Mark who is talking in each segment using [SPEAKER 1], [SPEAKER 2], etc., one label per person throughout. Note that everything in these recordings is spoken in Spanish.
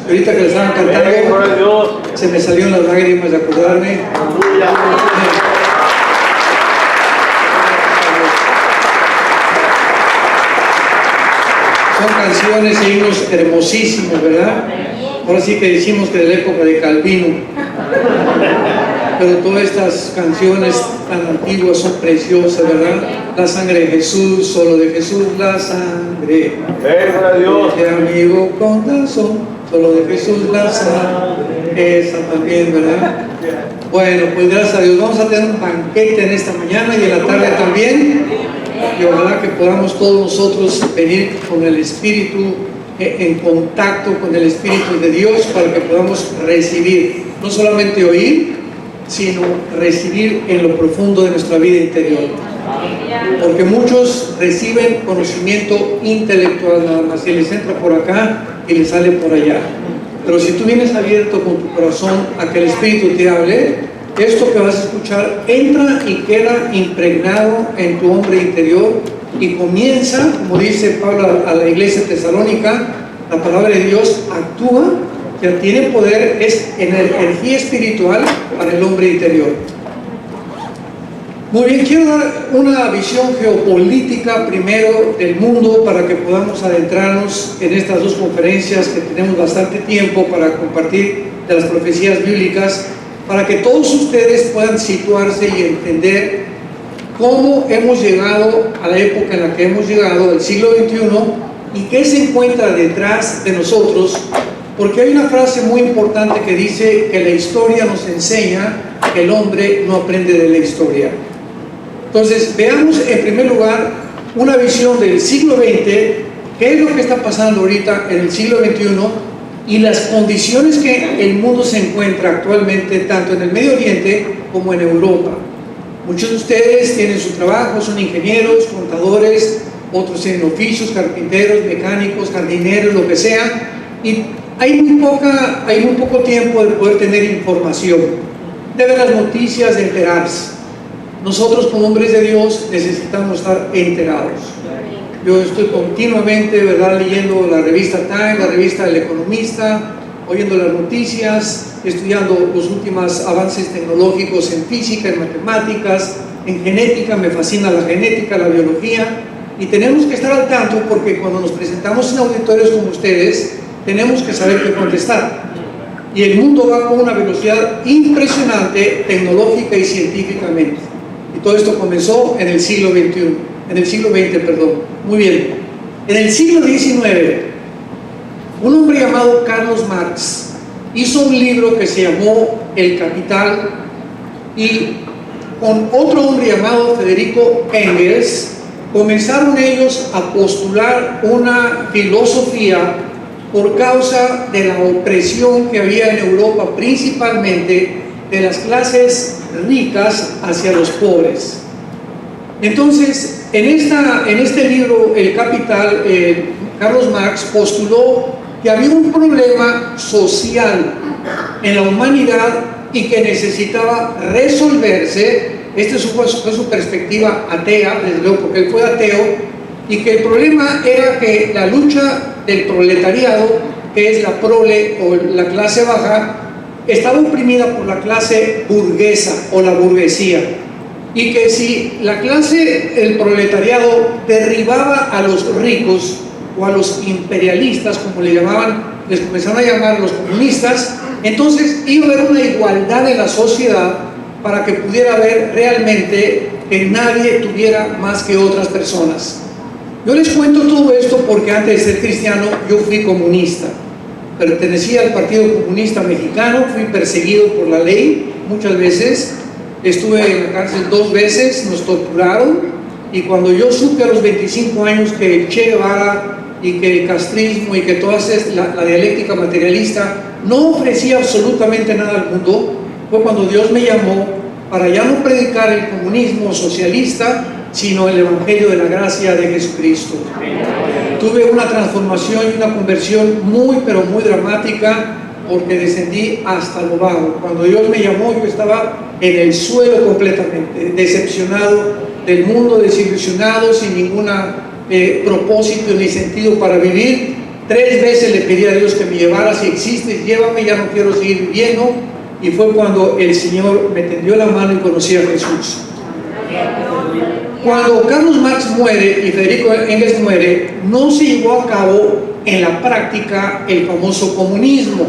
[SPEAKER 1] Ahorita que le estaban cantando, se me salieron las lágrimas de acordarme. Son canciones e himnos hermosísimos, ¿verdad? Ahora sí que decimos que de la época de Calvino. Pero todas estas canciones tan antiguas son preciosas, ¿verdad? La sangre de Jesús, solo de Jesús la sangre. De amigo con razón, solo de Jesús la sangre. Esa también, ¿verdad? Bueno, pues gracias a Dios. Vamos a tener un banquete en esta mañana y en la tarde también. Y ojalá que podamos todos nosotros venir con el Espíritu, en contacto con el Espíritu de Dios, para que podamos recibir, no solamente oír, sino recibir en lo profundo de nuestra vida interior. Porque muchos reciben conocimiento intelectual nada más, y les entra por acá y les sale por allá. Pero si tú vienes abierto con tu corazón a que el Espíritu te hable, esto que vas a escuchar entra y queda impregnado en tu hombre interior y comienza, como dice Pablo a la iglesia tesalónica, la palabra de Dios actúa, que tiene poder, es energía espiritual para el hombre interior. Muy bien, quiero dar una visión geopolítica primero del mundo para que podamos adentrarnos en estas dos conferencias que tenemos bastante tiempo para compartir de las profecías bíblicas, para que todos ustedes puedan situarse y entender cómo hemos llegado a la época en la que hemos llegado, el siglo XXI, y qué se encuentra detrás de nosotros, porque hay una frase muy importante que dice que la historia nos enseña que el hombre no aprende de la historia. Entonces, veamos en primer lugar una visión del siglo XX, qué es lo que está pasando ahorita en el siglo XXI, y las condiciones que el mundo se encuentra actualmente, tanto en el Medio Oriente como en Europa. Muchos de ustedes tienen su trabajo, son ingenieros, contadores, otros tienen oficios, carpinteros, mecánicos, jardineros, lo que sea, y hay muy poco tiempo de poder tener información, de ver las noticias, de enterarse. Nosotros como hombres de Dios necesitamos estar enterados. Yo estoy continuamente, ¿verdad?, leyendo la revista Time, la revista El Economista, oyendo las noticias, estudiando los últimos avances tecnológicos en física, en matemáticas, en genética. Me fascina la genética, la biología, y tenemos que estar al tanto porque cuando nos presentamos en auditorios como ustedes, tenemos que saber qué contestar. Y el mundo va con una velocidad impresionante, tecnológica y científicamente. Y todo esto comenzó en el siglo XX. Muy bien. En el siglo XIX, un hombre llamado Carlos Marx hizo un libro que se llamó El Capital, y con otro hombre llamado Federico Engels comenzaron ellos a postular una filosofía por causa de la opresión que había en Europa, principalmente de las clases ricas hacia los pobres. Entonces, en este libro, El Capital, Carlos Marx postuló que había un problema social en la humanidad y que necesitaba resolverse. Esta fue su perspectiva atea, desde luego, porque él fue ateo, y que el problema era que la lucha del proletariado, que es la prole o la clase baja, estaba oprimida por la clase burguesa o la burguesía, y que si la clase, el proletariado, derribaba a los ricos o a los imperialistas, como le llamaban, les comenzaron a llamar los comunistas, entonces iba a haber una igualdad en la sociedad para que pudiera haber realmente que nadie tuviera más que otras personas. Yo les cuento todo esto porque antes de ser cristiano yo fui comunista. Pertenecía al Partido Comunista Mexicano, fui perseguido por la ley muchas veces, estuve en la cárcel 2 veces, nos torturaron, y cuando yo supe a los 25 años que el Che Guevara y que el castrismo y que toda la dialéctica materialista no ofrecía absolutamente nada al mundo, fue cuando Dios me llamó para ya no predicar el comunismo socialista, sino el evangelio de la gracia de Jesucristo. Tuve una transformación y una conversión muy, pero muy dramática, porque descendí hasta lo bajo. Cuando Dios me llamó, yo estaba en el suelo completamente, decepcionado del mundo, desilusionado, sin ningún propósito ni sentido para vivir. 3 veces le pedí a Dios que me llevara, si existes, llévame, ya no quiero seguir viviendo. Y fue cuando el Señor me tendió la mano y conocí a Jesús. Cuando Carlos Marx muere y Federico Engels muere, no se llevó a cabo en la práctica el famoso comunismo,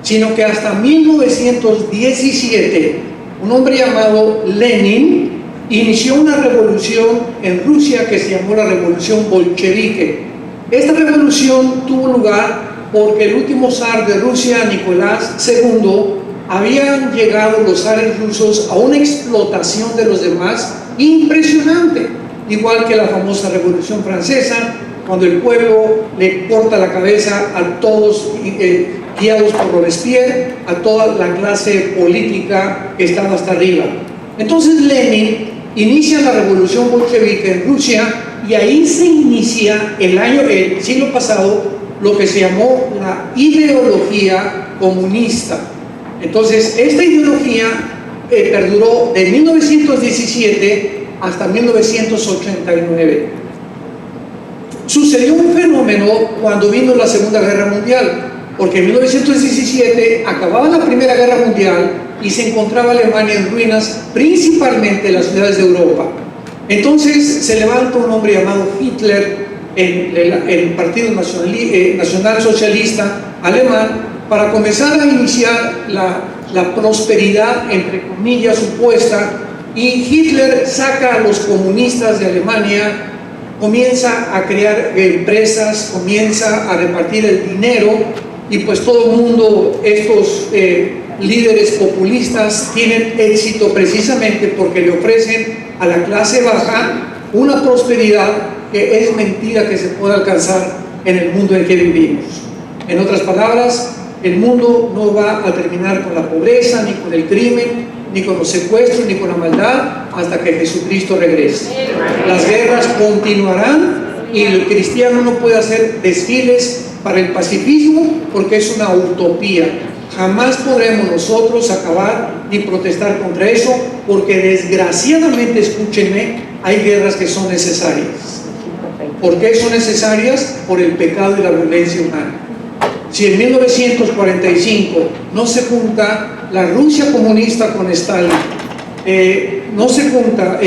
[SPEAKER 1] sino que hasta 1917 un hombre llamado Lenin inició una revolución en Rusia que se llamó la Revolución Bolchevique. Esta revolución tuvo lugar porque el último zar de Rusia, Nicolás II, habían llegado los zares rusos a una explotación de los demás impresionante, igual que la famosa Revolución Francesa, cuando el pueblo le corta la cabeza a todos, guiados por Robespierre, a toda la clase política que estaba hasta arriba. Entonces Lenin inicia la Revolución Bolchevique en Rusia, y ahí se inicia el siglo pasado lo que se llamó la ideología comunista. Entonces esta ideología perduró de 1917 hasta 1989. Sucedió un fenómeno cuando vino la Segunda Guerra Mundial, porque en 1917 acababa la Primera Guerra Mundial y se encontraba Alemania en ruinas, principalmente en las ciudades de Europa. Entonces se levanta un hombre llamado Hitler en el Partido Nacional Socialista Alemán para comenzar a iniciar la prosperidad, entre comillas, supuesta, y Hitler saca a los comunistas de Alemania, comienza a crear empresas, comienza a repartir el dinero, y pues todo el mundo, estos líderes populistas tienen éxito precisamente porque le ofrecen a la clase baja una prosperidad que es mentira que se pueda alcanzar en el mundo en que vivimos. En otras palabras, el mundo no va a terminar con la pobreza, ni con el crimen, ni con los secuestros, ni con la maldad, hasta que Jesucristo regrese. Las guerras continuarán y el cristiano no puede hacer desfiles para el pacifismo porque es una utopía. Jamás podremos nosotros acabar ni protestar contra eso, porque desgraciadamente, escúchenme, hay guerras que son necesarias. ¿Por qué son necesarias? Por el pecado y la violencia humana. Si en 1945 no se junta la Rusia comunista con Stalin, no se junta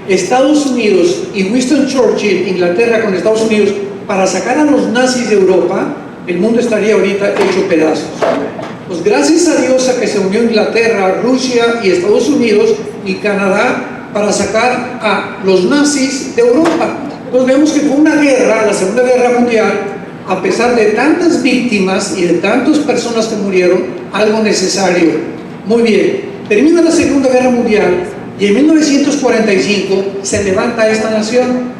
[SPEAKER 1] Estados Unidos y Winston Churchill, Inglaterra con Estados Unidos, para sacar a los nazis de Europa, el mundo estaría ahorita hecho pedazos. Pues gracias a Dios a que se unió Inglaterra, Rusia y Estados Unidos y Canadá para sacar a los nazis de Europa. Pues vemos que fue una guerra, la Segunda Guerra Mundial, a pesar de tantas víctimas y de tantas personas que murieron, algo necesario. Muy bien, termina la Segunda Guerra Mundial y en 1945 se levanta esta nación,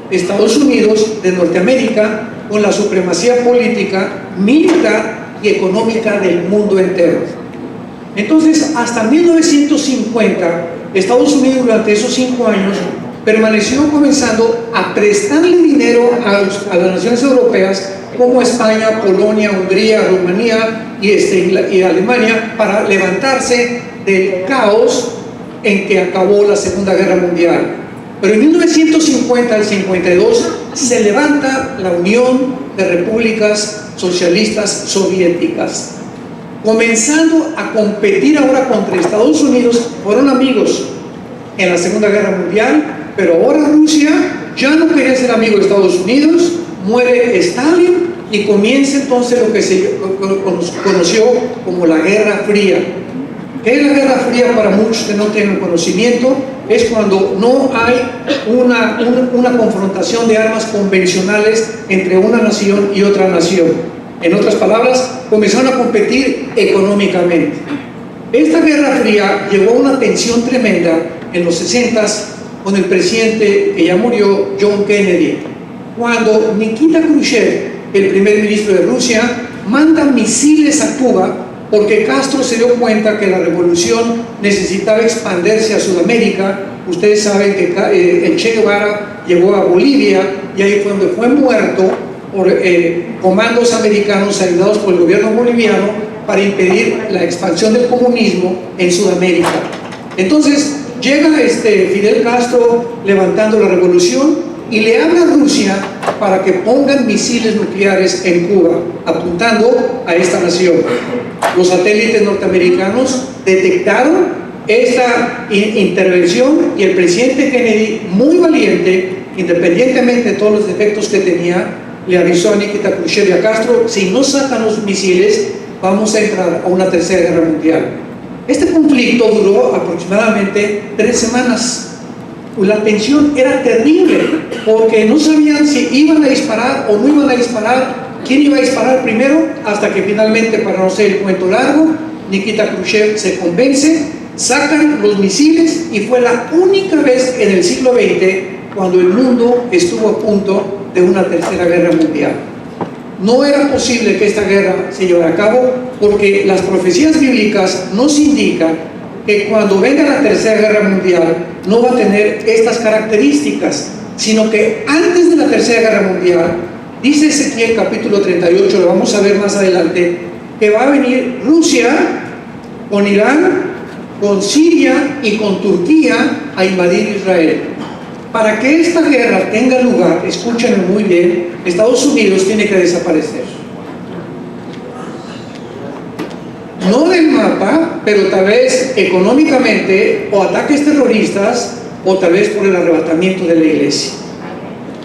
[SPEAKER 1] Estados Unidos de Norteamérica, con la supremacía política, militar y económica del mundo entero. Entonces, hasta 1950, Estados Unidos durante esos 5 años permaneció comenzando a prestarle dinero a las naciones europeas como España, Polonia, Hungría, Rumanía y Alemania, para levantarse del caos en que acabó la Segunda Guerra Mundial. Pero en 1950 al 52 se levanta la Unión de Repúblicas Socialistas Soviéticas, comenzando a competir ahora contra Estados Unidos. Fueron amigos en la Segunda Guerra Mundial, pero ahora Rusia ya no quería ser amigo de Estados Unidos, muere Stalin y comienza entonces lo que se conoció como la Guerra Fría. ¿Qué es la Guerra Fría? Para muchos que no tienen conocimiento, es cuando no hay una confrontación de armas convencionales entre una nación y otra nación. En otras palabras, comenzaron a competir económicamente. Esta Guerra Fría llevó a una tensión tremenda en los 60s con el presidente que ya murió, John Kennedy, cuando Nikita Khrushchev, el primer ministro de Rusia, manda misiles a Cuba porque Castro se dio cuenta que la revolución necesitaba expandirse a Sudamérica. Ustedes saben que el Che Guevara llegó a Bolivia y ahí fue donde fue muerto por comandos americanos ayudados por el gobierno boliviano para impedir la expansión del comunismo en Sudamérica. Entonces llega Fidel Castro levantando la revolución y le habla a Rusia para que pongan misiles nucleares en Cuba, apuntando a esta nación. Los satélites norteamericanos detectaron esta intervención y el presidente Kennedy, muy valiente, independientemente de todos los defectos que tenía, le avisó a Nikita Khrushchev y a Castro: si no sacan los misiles, vamos a entrar a una tercera guerra mundial. Este conflicto duró aproximadamente 3 semanas. La tensión era terrible, porque no sabían si iban a disparar o no iban a disparar, quién iba a disparar primero, hasta que finalmente, para no ser el cuento largo, Nikita Khrushchev se convence, sacan los misiles, y fue la única vez en el siglo XX cuando el mundo estuvo a punto de una tercera guerra mundial. No era posible que esta guerra se llevara a cabo, porque las profecías bíblicas nos indican que cuando venga la tercera guerra mundial no va a tener estas características, sino que antes de la tercera guerra mundial, dice Ezequiel capítulo 38, lo vamos a ver más adelante, que va a venir Rusia con Irán, con Siria y con Turquía a invadir Israel. Para que esta guerra tenga lugar, escúchenme muy bien, Estados Unidos tiene que desaparecer. No del mapa, pero tal vez económicamente, o ataques terroristas, o tal vez por el arrebatamiento de la iglesia,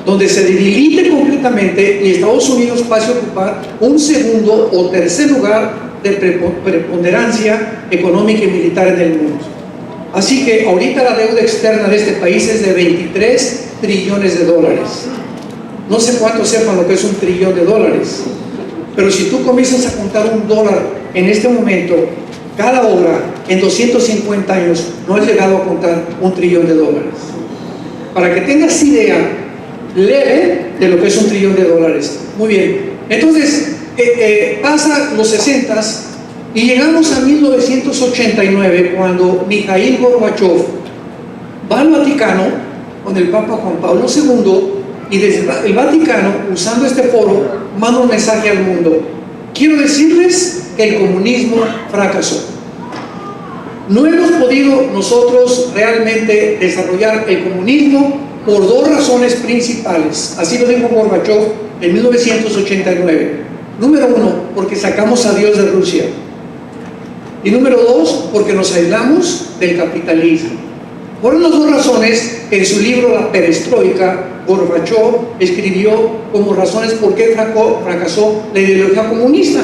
[SPEAKER 1] donde se debilite completamente y Estados Unidos pase a ocupar un segundo o tercer lugar de preponderancia económica y militar en el mundo. Así que ahorita la deuda externa de este país es de 23 trillones de dólares. No sé cuántos sepan lo que es $1 trillón, pero si tú comienzas a contar $1 en este momento, cada hora, en 250 años, no has llegado a contar $1 trillón. Para que tengas idea leve de lo que es $1 trillón. Muy bien, entonces pasa los 60s y llegamos a 1989, cuando Mikhail Gorbachev va al Vaticano con el Papa Juan Pablo II, y desde el Vaticano, usando este foro, manda un mensaje al mundo: quiero decirles que el comunismo fracasó. No hemos podido nosotros realmente desarrollar el comunismo por 2 razones principales. Así lo dijo Gorbachev en 1989. Número 1, porque sacamos a Dios de Rusia. Y número 2, porque nos aislamos del capitalismo. Fueron las 2 razones que en su libro La Perestroika, Gorbachev escribió como razones por qué fracasó la ideología comunista.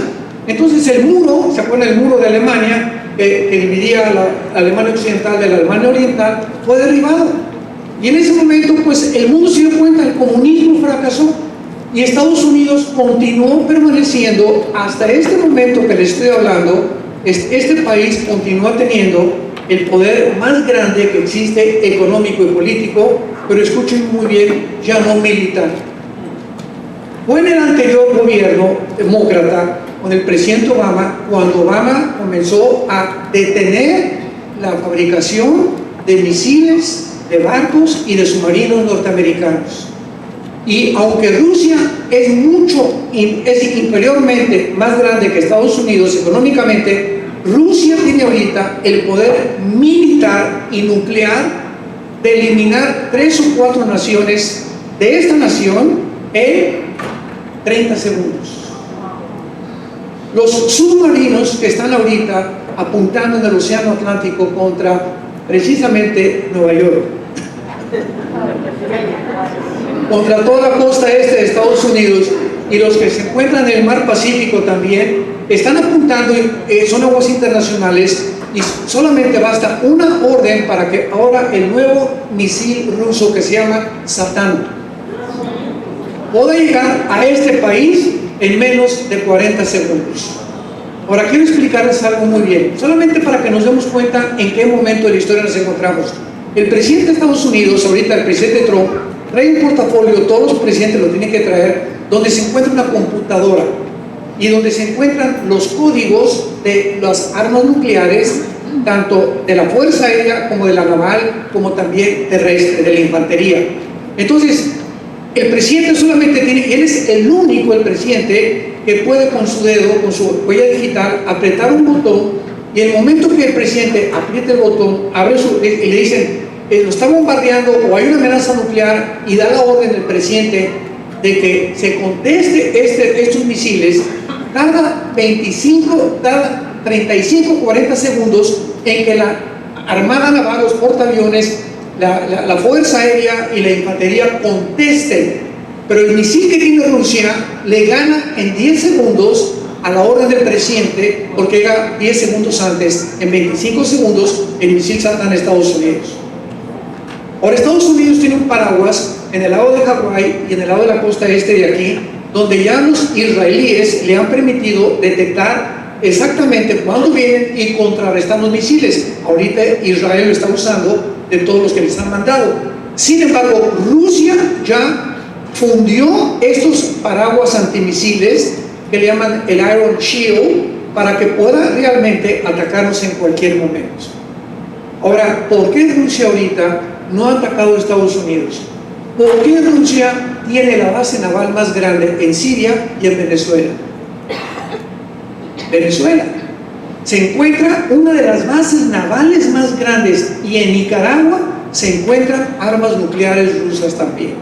[SPEAKER 1] Entonces el muro, ¿se acuerdan del muro de Alemania que dividía la Alemania occidental de la Alemania oriental? Fue derribado. Y en ese momento, pues, el mundo se dio cuenta, el comunismo fracasó. Y Estados Unidos continuó permaneciendo hasta este momento que les estoy hablando. Este país continúa teniendo el poder más grande que existe, económico y político, pero escuchen muy bien, ya no militar. Fue en el anterior gobierno demócrata, con el presidente Obama, cuando Obama comenzó a detener la fabricación de misiles, de barcos y de submarinos norteamericanos. Y aunque Rusia es inferiormente más grande que Estados Unidos económicamente, Rusia tiene ahorita el poder militar y nuclear de eliminar 3 o 4 naciones de esta nación en 30 segundos. Los submarinos que están ahorita apuntando en el Océano Atlántico contra precisamente Nueva York, contra toda la costa este de Estados Unidos, y los que se encuentran en el mar Pacífico también, están apuntando, son aguas internacionales, y solamente basta una orden para que ahora el nuevo misil ruso que se llama Satán pueda llegar a este país en menos de 40 segundos. Ahora quiero explicarles algo muy bien, solamente para que nos demos cuenta en qué momento de la historia nos encontramos. El presidente de Estados Unidos, ahorita el presidente Trump, trae un portafolio, todos los presidentes lo tienen que traer, donde se encuentra una computadora y donde se encuentran los códigos de las armas nucleares, tanto de la Fuerza Aérea como de la Naval, como también terrestre, de la infantería. Entonces, el presidente solamente tiene, él es el único, el presidente, que puede con su dedo, con su huella digital, apretar un botón, y el momento que el presidente apriete el botón, abre y le dicen: lo está bombardeando o hay una amenaza nuclear y da la orden del presidente de que se conteste estos misiles, tarda 35, 40 segundos en que la Armada Naval, los portaaviones, la Fuerza Aérea y la Infantería contesten. Pero el misil que tiene Rusia le gana en 10 segundos a la orden del presidente, porque llega 10 segundos antes. En 25 segundos el misil salta en Estados Unidos. Ahora, Estados Unidos tiene un paraguas en el lado de Hawái y en el lado de la costa este de aquí, donde ya los israelíes le han permitido detectar exactamente cuándo vienen y contrarrestar los misiles. Ahorita Israel lo está usando de todos los que les han mandado. Sin embargo, Rusia ya fundió estos paraguas antimisiles que le llaman el Iron Shield para que pueda realmente atacarnos en cualquier momento. Ahora, ¿por qué Rusia ahorita no ha atacado a Estados Unidos? ¿Por qué Rusia tiene la base naval más grande en Siria y en Venezuela? Venezuela se encuentra una de las bases navales más grandes y en Nicaragua se encuentran armas nucleares rusas también.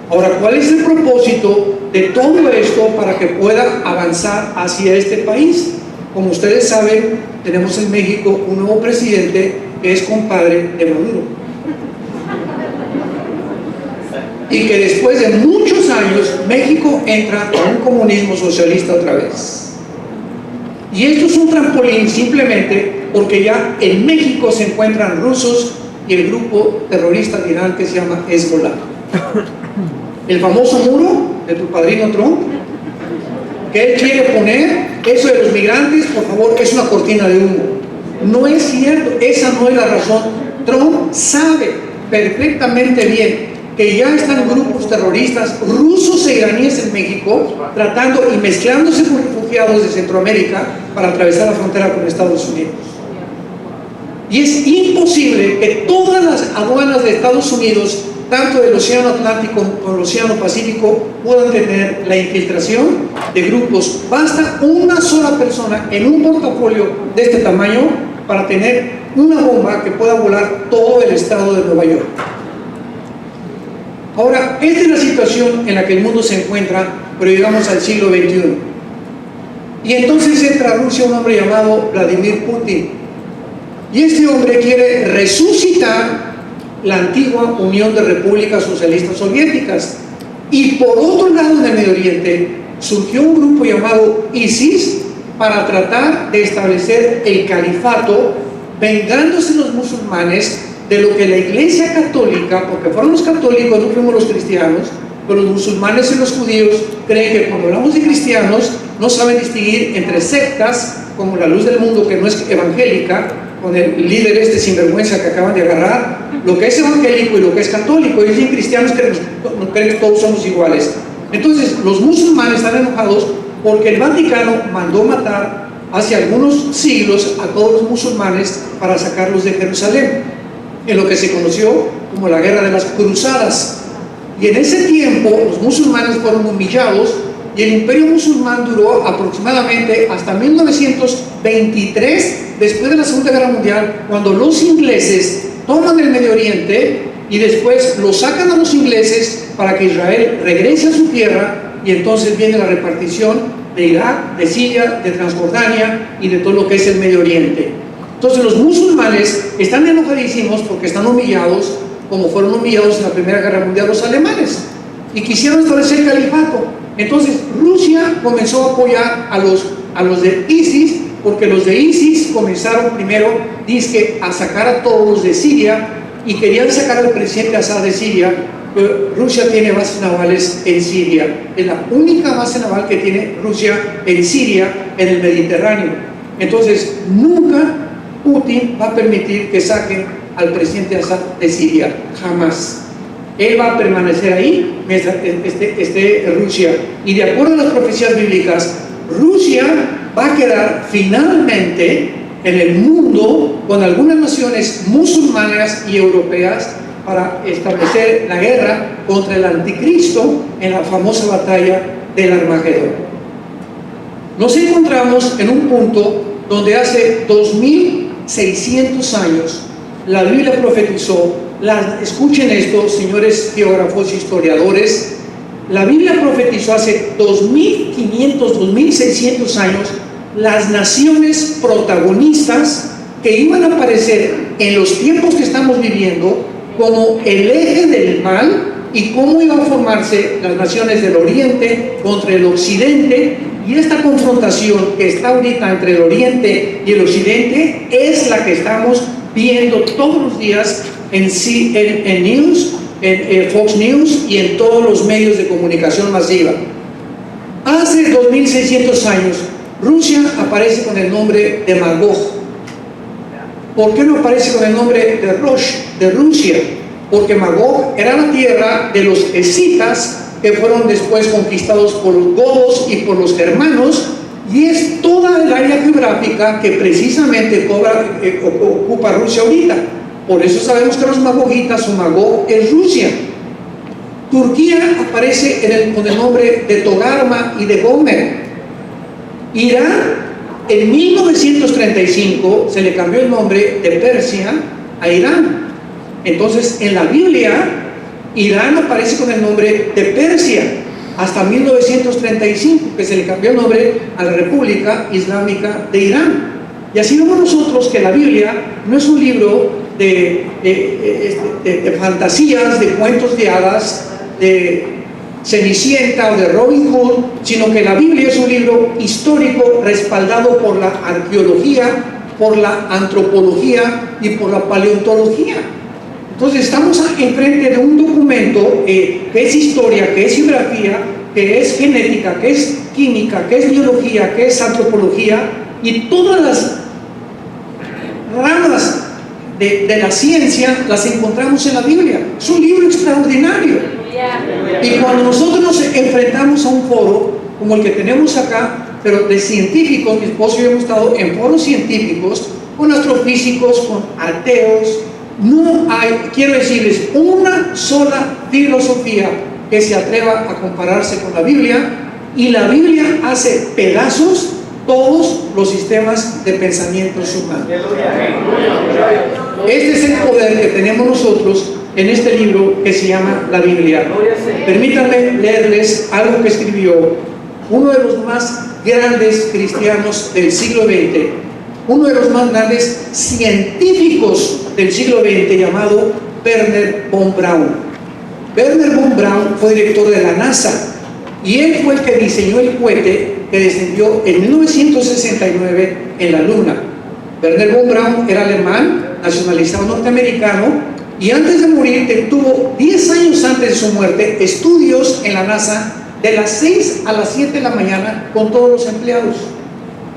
[SPEAKER 1] Ahora, ¿cuál es el propósito de todo esto para que pueda avanzar hacia este país? Como ustedes saben, tenemos en México un nuevo presidente que es compadre de Maduro. Y que después de muchos años, México entra a un comunismo socialista otra vez. Y esto es un trampolín simplemente porque ya en México se encuentran rusos y el grupo terrorista de Irán que se llama Hezbollah. El famoso muro de tu padrino Trump, que él quiere poner, eso de los migrantes, por favor, es una cortina de humo. No es cierto, esa no es la razón. Trump sabe perfectamente bien que ya están grupos terroristas rusos e iraníes en México tratando y mezclándose con refugiados de Centroamérica para atravesar la frontera con Estados Unidos. Y es imposible que todas las aduanas de Estados Unidos, tanto del Océano Atlántico como del Océano Pacífico, puedan tener la infiltración de grupos. Basta una sola persona en un portafolio de este tamaño para tener una bomba que pueda volar todo el estado de Nueva York. Ahora, esta es la situación en la que el mundo se encuentra, pero llegamos al siglo XXI. Y entonces entra a Rusia un hombre llamado Vladimir Putin. Y este hombre quiere resucitar la antigua Unión de Repúblicas Socialistas Soviéticas. Y por otro lado, en el Medio Oriente, surgió un grupo llamado ISIS para tratar de establecer el califato, vengándose los musulmanes de lo que la Iglesia Católica, porque fueron los católicos, no fuimos los cristianos, pero los musulmanes y los judíos creen que cuando hablamos de cristianos no saben distinguir entre sectas como la Luz del Mundo, que no es evangélica, con el líder este sinvergüenza que acaban de agarrar, lo que es evangélico y lo que es católico. Ellos dicen cristianos no creen que todos somos iguales. Entonces los musulmanes están enojados porque el Vaticano mandó matar hace algunos siglos a todos los musulmanes para sacarlos de Jerusalén, en lo que se conoció como la Guerra de las Cruzadas. Y en ese tiempo los musulmanes fueron humillados y el imperio musulmán duró aproximadamente hasta 1923, después de la Segunda Guerra Mundial, cuando los ingleses toman el Medio Oriente y después lo sacan a los ingleses para que Israel regrese a su tierra, y entonces viene la repartición de Irak, de Siria, de Transjordania y de todo lo que es el Medio Oriente. Entonces los musulmanes están enojadísimos porque están humillados, como fueron humillados en la Primera Guerra Mundial los alemanes, y quisieron establecer el califato. Entonces Rusia comenzó a apoyar a los de ISIS, porque los de ISIS comenzaron primero, dizque, a sacar a todos los de Siria, y querían sacar al presidente Assad de Siria. Pero Rusia tiene bases navales en Siria, es la única base naval que tiene Rusia en Siria, en el Mediterráneo. Entonces nunca Putin va a permitir que saquen al presidente Assad de Siria, jamás. Él va a permanecer ahí mientras esté Rusia. Y de acuerdo a las profecías bíblicas, Rusia va a quedar finalmente en el mundo con algunas naciones musulmanas y europeas para establecer la guerra contra el anticristo en la famosa batalla del Armagedón. Nos encontramos en un punto donde hace 2600 años la Biblia profetizó, escuchen esto, señores geógrafos e historiadores, la Biblia profetizó hace 2500, 2600 años las naciones protagonistas que iban a aparecer en los tiempos que estamos viviendo como el eje del mal y cómo iban a formarse las naciones del Oriente contra el Occidente. Y esta confrontación que está ahorita entre el Oriente y el Occidente es la que estamos viendo todos los días en News, en Fox News y en todos los medios de comunicación masiva. Hace 2600 años, Rusia aparece con el nombre de Magog. ¿Por qué no aparece con el nombre de Rosh, de Rusia? Porque Magog era la tierra de los escitas, que fueron después conquistados por los godos y por los germanos, y es toda el área geográfica que precisamente ocupa Rusia ahorita. Por eso sabemos que los magogitas o Magog es Rusia. Turquía aparece con el nombre de Togarma y de Gomer. Irán, en 1935 se le cambió el nombre de Persia a Irán. Entonces en la Biblia Irán aparece con el nombre de Persia hasta 1935, que se le cambió el nombre a la República Islámica de Irán. Y así vemos nosotros que la Biblia no es un libro de fantasías, de cuentos de hadas, de Cenicienta o de Robin Hood, sino que la Biblia es un libro histórico respaldado por la arqueología, por la antropología y por la paleontología. Entonces estamos enfrente de un documento que es historia, que es geografía, que es genética, que es química, que es biología, que es antropología, y todas las ramas de la ciencia las encontramos en la Biblia. Es un libro extraordinario. Y cuando nosotros nos enfrentamos a un foro como el que tenemos acá, pero de científicos, mi esposo y yo hemos estado en foros científicos con astrofísicos, con ateos, no hay, quiero decirles, una sola filosofía que se atreva a compararse con la Biblia, y la Biblia hace pedazos todos los sistemas de pensamientos humanos. Este es el poder que tenemos nosotros en este libro que se llama la Biblia. Permítanme leerles algo que escribió uno de los más grandes cristianos del siglo XX, uno de los más grandes científicos del siglo XX, llamado Wernher von Braun. Wernher von Braun fue director de la NASA y él fue el que diseñó el cohete que descendió en 1969 en la Luna. Wernher von Braun era alemán, nacionalizado norteamericano, y antes de morir tuvo 10 años antes de su muerte estudios en la NASA de las 6 a las 7 de la mañana con todos los empleados.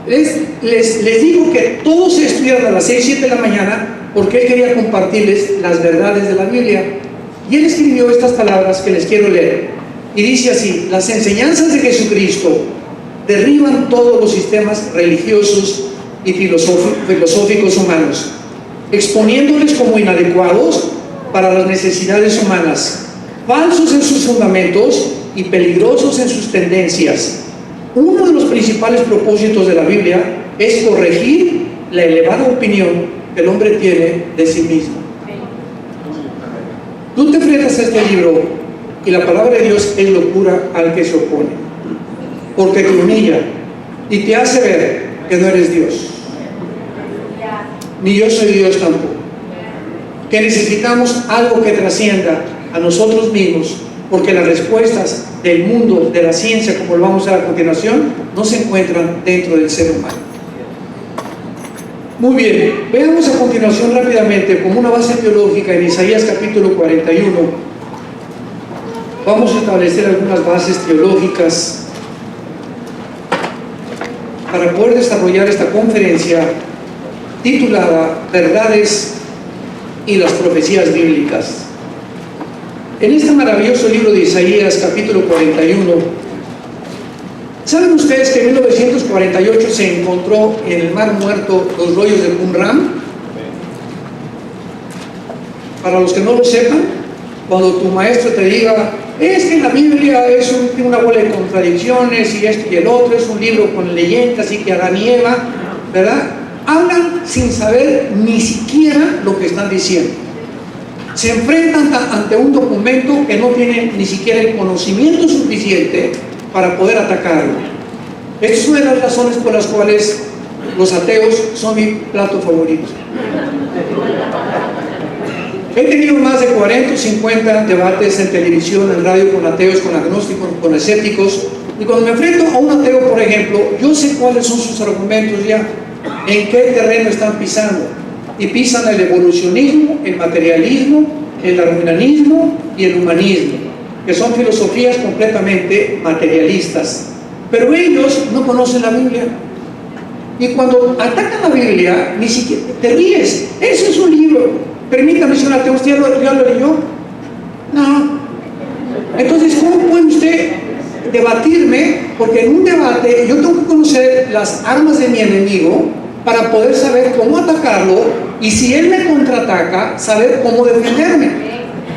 [SPEAKER 1] Les digo que todos se estudiaron a las 6, 7 de la mañana porque él quería compartirles las verdades de la Biblia. Y él escribió estas palabras que les quiero leer. Y dice así: las enseñanzas de Jesucristo derriban todos los sistemas religiosos y filosóficos humanos, exponiéndoles como inadecuados para las necesidades humanas, falsos en sus fundamentos y peligrosos en sus tendencias. Uno de los principales propósitos de la Biblia es corregir la elevada opinión que el hombre tiene de sí mismo. Tú te enfrentas a este libro y la palabra de Dios es locura al que se opone, porque te humilla y te hace ver que no eres Dios, ni yo soy Dios tampoco, que necesitamos algo que trascienda a nosotros mismos, porque las respuestas del mundo de la ciencia, como lo vamos a ver a continuación, no se encuentran dentro del ser humano. Muy bien, veamos a continuación rápidamente como una base teológica en Isaías capítulo 41. Vamos a establecer algunas bases teológicas para poder desarrollar esta conferencia titulada Verdades y las profecías bíblicas. En este maravilloso libro de Isaías capítulo 41, ¿saben ustedes que en 1948 se encontró en el Mar Muerto los rollos de Qumran? Para los que no lo sepan, cuando tu maestro te diga, es que la Biblia tiene una bola de contradicciones y esto y el otro, es un libro con leyendas y que Adán y Eva, ¿verdad? hablan sin saber ni siquiera lo que están diciendo. Se enfrentan ante un documento que no tienen ni siquiera el conocimiento suficiente para poder atacarlo. Esta es una de las razones por las cuales los ateos son mi plato favorito. He tenido más de 40 o 50 debates en televisión, en radio, con ateos, con agnósticos, con escépticos, y cuando me enfrento a un ateo, por ejemplo, yo sé cuáles son sus argumentos ya, en qué terreno están pisando, y pisan el evolucionismo, el materialismo, el darwinianismo y el humanismo, que son filosofías completamente materialistas, pero ellos no conocen la Biblia. Y cuando atacan la Biblia, ni siquiera te ríes. Eso es un libro. Permítame, señor ateo, ¿usted ya lo leyó? No. Entonces, ¿cómo puede usted debatirme? Porque en un debate yo tengo que conocer las armas de mi enemigo para poder saber cómo atacarlo, y si él me contraataca, saber cómo defenderme.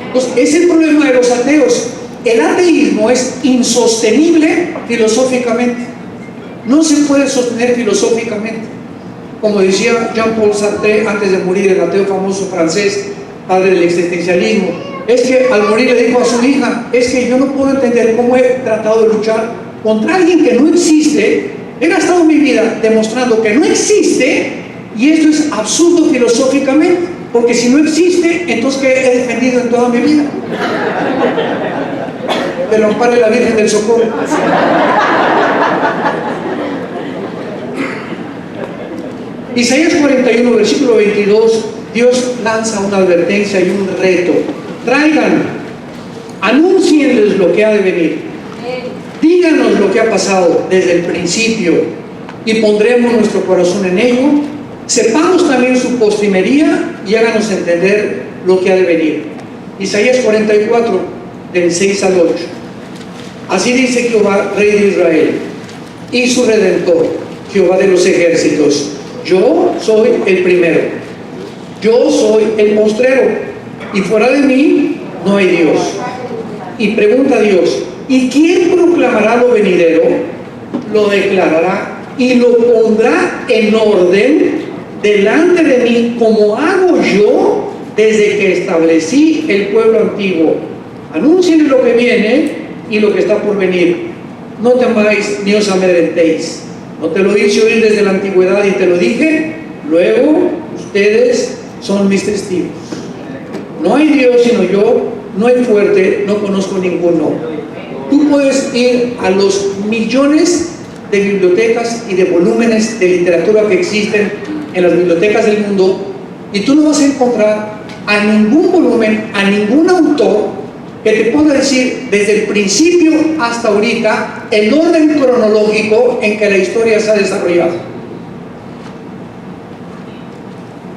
[SPEAKER 1] Entonces, ese es el problema de los ateos. El ateísmo es insostenible filosóficamente. No se puede sostener filosóficamente. Como decía Jean-Paul Sartre antes de morir, el ateo famoso francés, padre del existencialismo, es que al morir le dijo a su hija: es que yo no puedo entender cómo he tratado de luchar contra alguien que no existe. He gastado mi vida demostrando que no existe, y esto es absurdo filosóficamente, porque si no existe, entonces ¿qué he defendido en toda mi vida? Que lo ampare la Virgen del Socorro. Isaías 41, versículo 22, Dios lanza una advertencia y un reto. Traigan, anúncienles lo que ha de venir. Díganos lo que ha pasado desde el principio, y pondremos nuestro corazón en ello. Sepamos también su postrimería y háganos entender lo que ha de venir. Isaías 44, del 6 al 8. Así dice Jehová, Rey de Israel, y su Redentor, Jehová de los ejércitos: yo soy el primero, yo soy el postrero, y fuera de mí no hay Dios. Y pregunta a Dios: ¿y quién proclamará lo venidero? Lo declarará y lo pondrá en orden delante de mí, como hago yo desde que establecí el pueblo antiguo. Anuncien lo que viene y lo que está por venir. No temáis ni os amedrentéis. No te lo hice oír desde la antigüedad y te lo dije, luego ustedes son mis testigos. No hay Dios sino yo, no hay fuerte, no conozco ninguno. Tú puedes ir a los millones de bibliotecas y de volúmenes de literatura que existen en las bibliotecas del mundo, y tú no vas a encontrar a ningún volumen, a ningún autor que te pueda decir desde el principio hasta ahorita el orden cronológico en que la historia se ha desarrollado,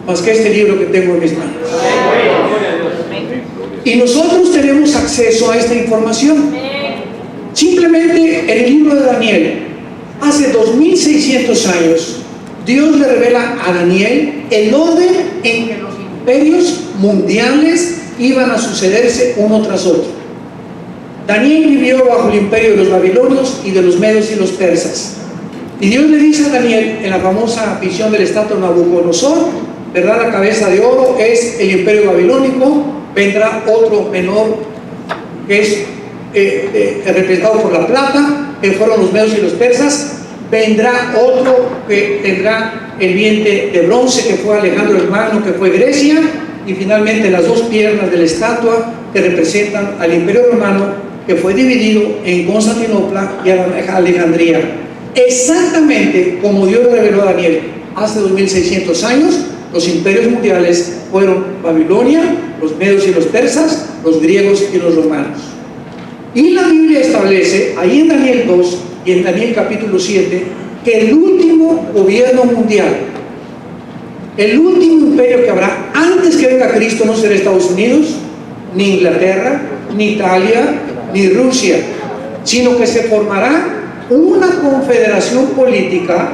[SPEAKER 1] más que este libro que tengo en mis manos. Y nosotros tenemos acceso a esta información. Simplemente en el libro de Daniel, hace 2600 años, Dios le revela a Daniel el orden en que los imperios mundiales iban a sucederse uno tras otro. Daniel vivió bajo el imperio de los babilonios y de los medos y los persas. Y Dios le dice a Daniel, en la famosa visión del estatua Nabucodonosor, ¿verdad? La cabeza de oro es el imperio babilónico, vendrá otro menor que es representado por la plata, que fueron los medos y los persas. Vendrá otro que tendrá el vientre de bronce, que fue Alejandro el Magno, que fue Grecia. Y finalmente las dos piernas de la estatua, que representan al imperio romano, que fue dividido en Constantinopla y Alejandría. Exactamente como Dios le reveló a Daniel hace 2600 años, los imperios mundiales fueron Babilonia, los medos y los persas, los griegos y los romanos. Y la Biblia establece, ahí en Daniel 2 y en Daniel capítulo 7, que el último gobierno mundial, el último imperio que habrá antes que venga Cristo, no será Estados Unidos, ni Inglaterra, ni Italia, ni Rusia, sino que se formará una confederación política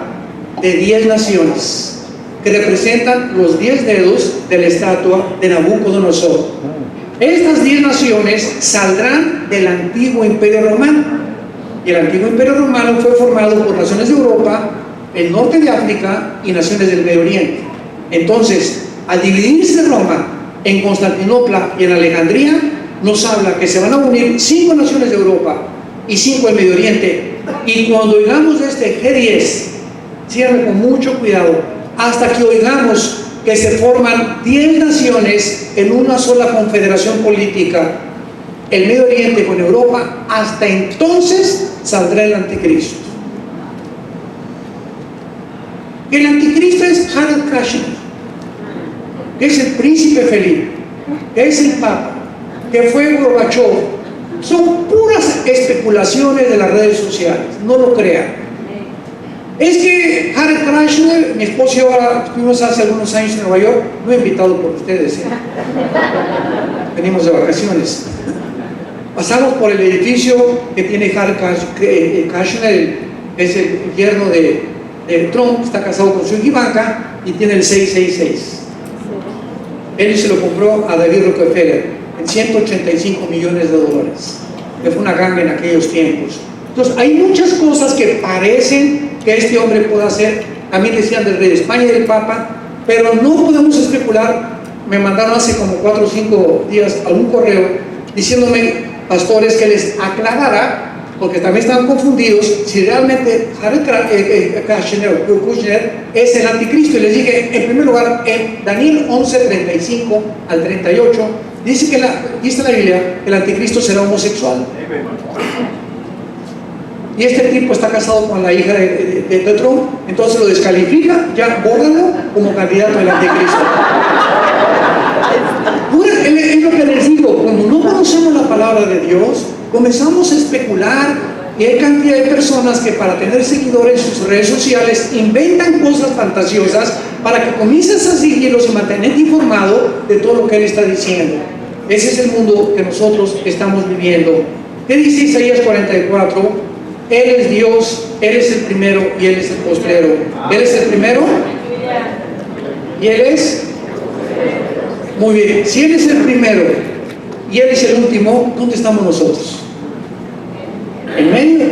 [SPEAKER 1] de 10 naciones que representan los 10 dedos de la estatua de Nabucodonosor. Estas 10 naciones saldrán del antiguo imperio romano, y el antiguo imperio romano fue formado por naciones de Europa, el norte de África y naciones del Medio Oriente. Entonces, al dividirse Roma en Constantinopla y en Alejandría, nos habla que se van a unir 5 naciones de Europa y 5 del Medio Oriente. Y cuando oigamos de este G10, cierre con mucho cuidado, hasta que oigamos que se forman 10 naciones en una sola confederación política, el Medio Oriente con Europa, hasta entonces saldrá el anticristo. El anticristo es Harald Krashner, que es el príncipe Felipe, que es el Papa, que fue Gorbachev. Son puras especulaciones de las redes sociales, no lo crean. Es que Harald Krashner, mi esposo y yo ahora estuvimos hace algunos años en Nueva York, no he invitado por ustedes, venimos de vacaciones. Pasamos por el edificio que tiene Harald Krashner, es el yerno de Trump, está casado con su Ivanka y tiene el 666. Él se lo compró a David Rockefeller en $185 millones, que fue una ganga en aquellos tiempos. Entonces hay muchas cosas que parecen que este hombre pueda hacer. También decían del rey de España y del Papa, pero no podemos especular. Me mandaron hace como 4 o 5 días algún correo diciéndome, pastores, que les aclarara, porque también estaban confundidos, si realmente Harald Krashner es el anticristo. Y les dije, en primer lugar, en Daniel 11:35 al 38, dice que dice la Biblia que el anticristo será homosexual. Y este tipo está casado con la hija de Trump, entonces lo descalifica, ya bórralo como candidato del anticristo. Es lo que les digo, cuando no conocemos la palabra de Dios, comenzamos a especular, y hay cantidad de personas que para tener seguidores en sus redes sociales inventan cosas fantasiosas para que comiences a seguirlos y mantenerte informado de todo lo que él está diciendo. Ese es el mundo que nosotros estamos viviendo. ¿Qué dice Isaías 44? Él es Dios, Él es el primero y Él es el postrero. Él es el primero y Él es... Muy bien, si Él es el primero y Él es el último, ¿dónde estamos nosotros? En medio.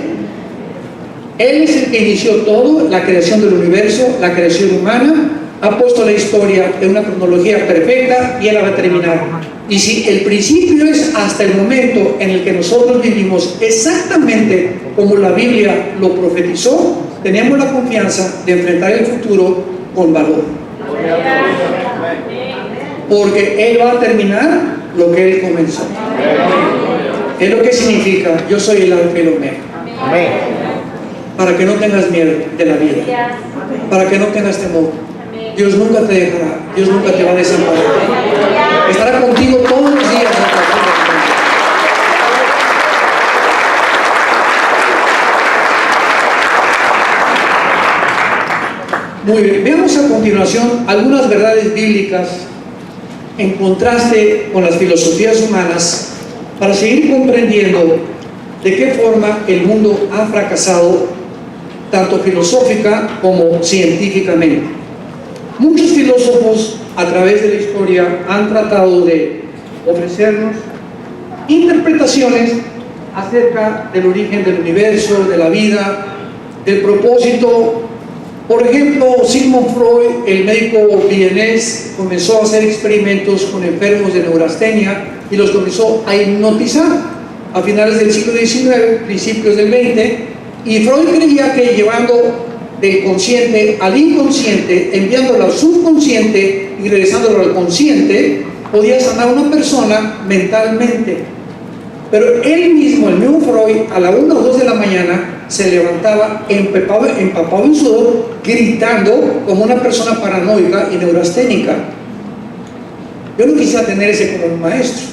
[SPEAKER 1] Él es el que inició todo, la creación del universo, la creación humana, ha puesto la historia en una cronología perfecta y Él la va a terminar. Y si el principio es hasta el momento en el que nosotros vivimos exactamente como la Biblia lo profetizó, tenemos la confianza de enfrentar el futuro con valor. Porque Él va a terminar lo que Él comenzó. Es lo que significa, yo soy el alfa y el omega. Para que no tengas miedo de la vida, para que no tengas temor. Dios nunca te dejará, Dios nunca te va a desamparar. Estará contigo todos los días. Muy bien, veamos a continuación algunas verdades bíblicas en contraste con las filosofías humanas para seguir comprendiendo de qué forma el mundo ha fracasado tanto filosófica como científicamente. Muchos filósofos a través de la historia han tratado de ofrecernos interpretaciones acerca del origen del universo, de la vida, del propósito. Por ejemplo, Sigmund Freud, el médico vienés, comenzó a hacer experimentos con enfermos de neurastenia y los comenzó a hipnotizar a finales del siglo XIX, principios del XX, y Freud creía que llevando del consciente al inconsciente, enviándolo al subconsciente y regresándolo al consciente, podía sanar a una persona mentalmente. Pero él mismo, el mismo Freud, a la 1 o 2 de la mañana se levantaba empapado en sudor, gritando como una persona paranoica y neurasténica. Yo no quisiera tener ese como un maestro.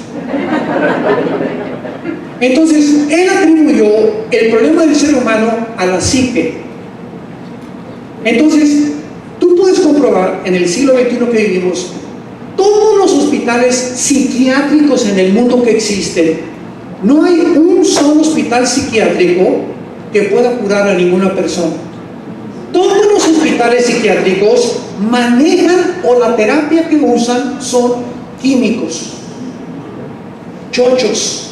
[SPEAKER 1] Entonces, él atribuyó el problema del ser humano a la psique. Entonces, tú puedes comprobar en el siglo XXI que vivimos, todos los hospitales psiquiátricos en el mundo que existen, no hay un solo hospital psiquiátrico que pueda curar a ninguna persona. Todos los hospitales psiquiátricos manejan, o la terapia que usan son químicos, chochos,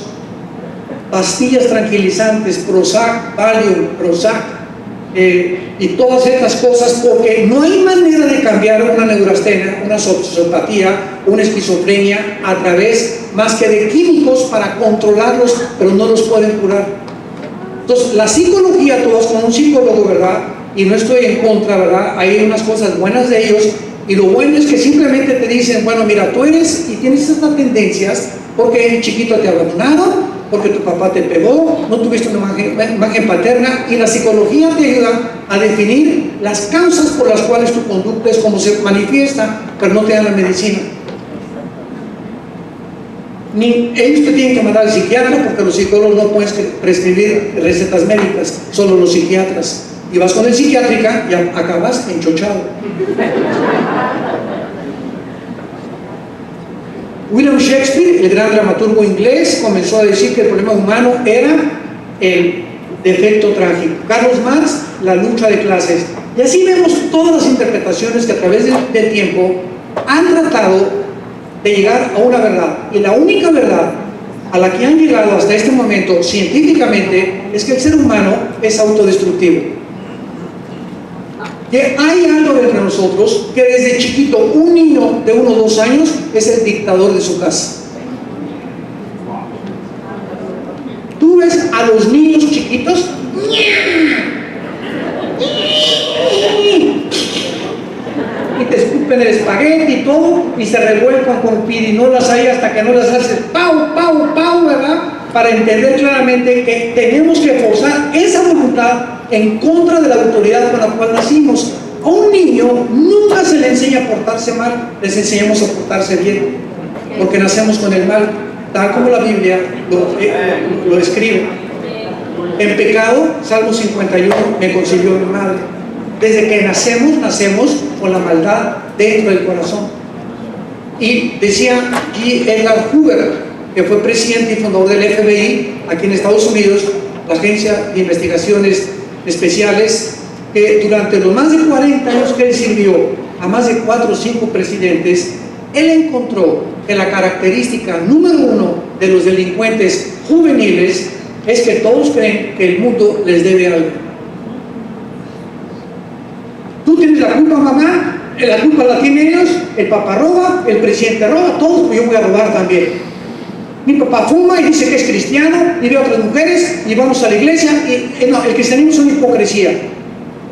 [SPEAKER 1] pastillas tranquilizantes, Prozac, Valium, Prozac. y todas estas cosas, porque no hay manera de cambiar una neurastenia, una sociopatía, una esquizofrenia a través más que de químicos para controlarlos, pero no los pueden curar. Entonces, la psicología, tú vas con un psicólogo, ¿verdad? Y no estoy en contra, ¿verdad? Hay unas cosas buenas de ellos, y lo bueno es que simplemente te dicen, bueno, mira, tú eres y tienes estas tendencias porque en chiquito te abandonaron, porque tu papá te pegó, no tuviste una imagen paterna, y la psicología te ayuda a definir las causas por las cuales tu conducta es como se manifiesta, pero no te dan la medicina. Ni ellos te tienen que mandar al psiquiatra, porque los psicólogos no pueden prescribir recetas médicas, solo los psiquiatras. Y vas con el psiquiátrica y acabas enchochado. William Shakespeare, el gran dramaturgo inglés, comenzó a decir que el problema humano era el defecto trágico. Carlos Marx, la lucha de clases. Y así vemos todas las interpretaciones que a través del tiempo han tratado de llegar a una verdad. Y la única verdad a la que han llegado hasta este momento científicamente es que el ser humano es autodestructivo. Que hay algo entre nosotros que desde chiquito, un niño de 1 o 2 años es el dictador de su casa. Tú ves a los niños chiquitos y te escupen el espagueti y todo, y se revuelcan con pirinolas ahí hasta que no las haces pau, pau, pau, ¿verdad? Para entender claramente que tenemos que forzar esa voluntad en contra de la autoridad con la cual nacimos. A un niño nunca se le enseña a portarse mal, les enseñamos a portarse bien, porque nacemos con el mal, tal como la Biblia lo escribe. En pecado, Salmo 51, me concibió mi madre. Desde que nacemos con la maldad dentro del corazón. Y decía G. Edgar Hoover, que fue presidente y fundador del FBI aquí en Estados Unidos, la Agencia de Investigaciones Especiales, que durante los más de 40 años que él sirvió a más de 4 o 5 presidentes, él encontró que la característica número 1 de los delincuentes juveniles es que todos creen que el mundo les debe algo. Tú tienes la culpa, mamá, la culpa la tienen ellos, el papá roba, el presidente roba, todos, pues yo voy a robar también. Mi papá fuma y dice que es cristiano, y ve a otras mujeres, y vamos a la iglesia, y no, el cristianismo es una hipocresía.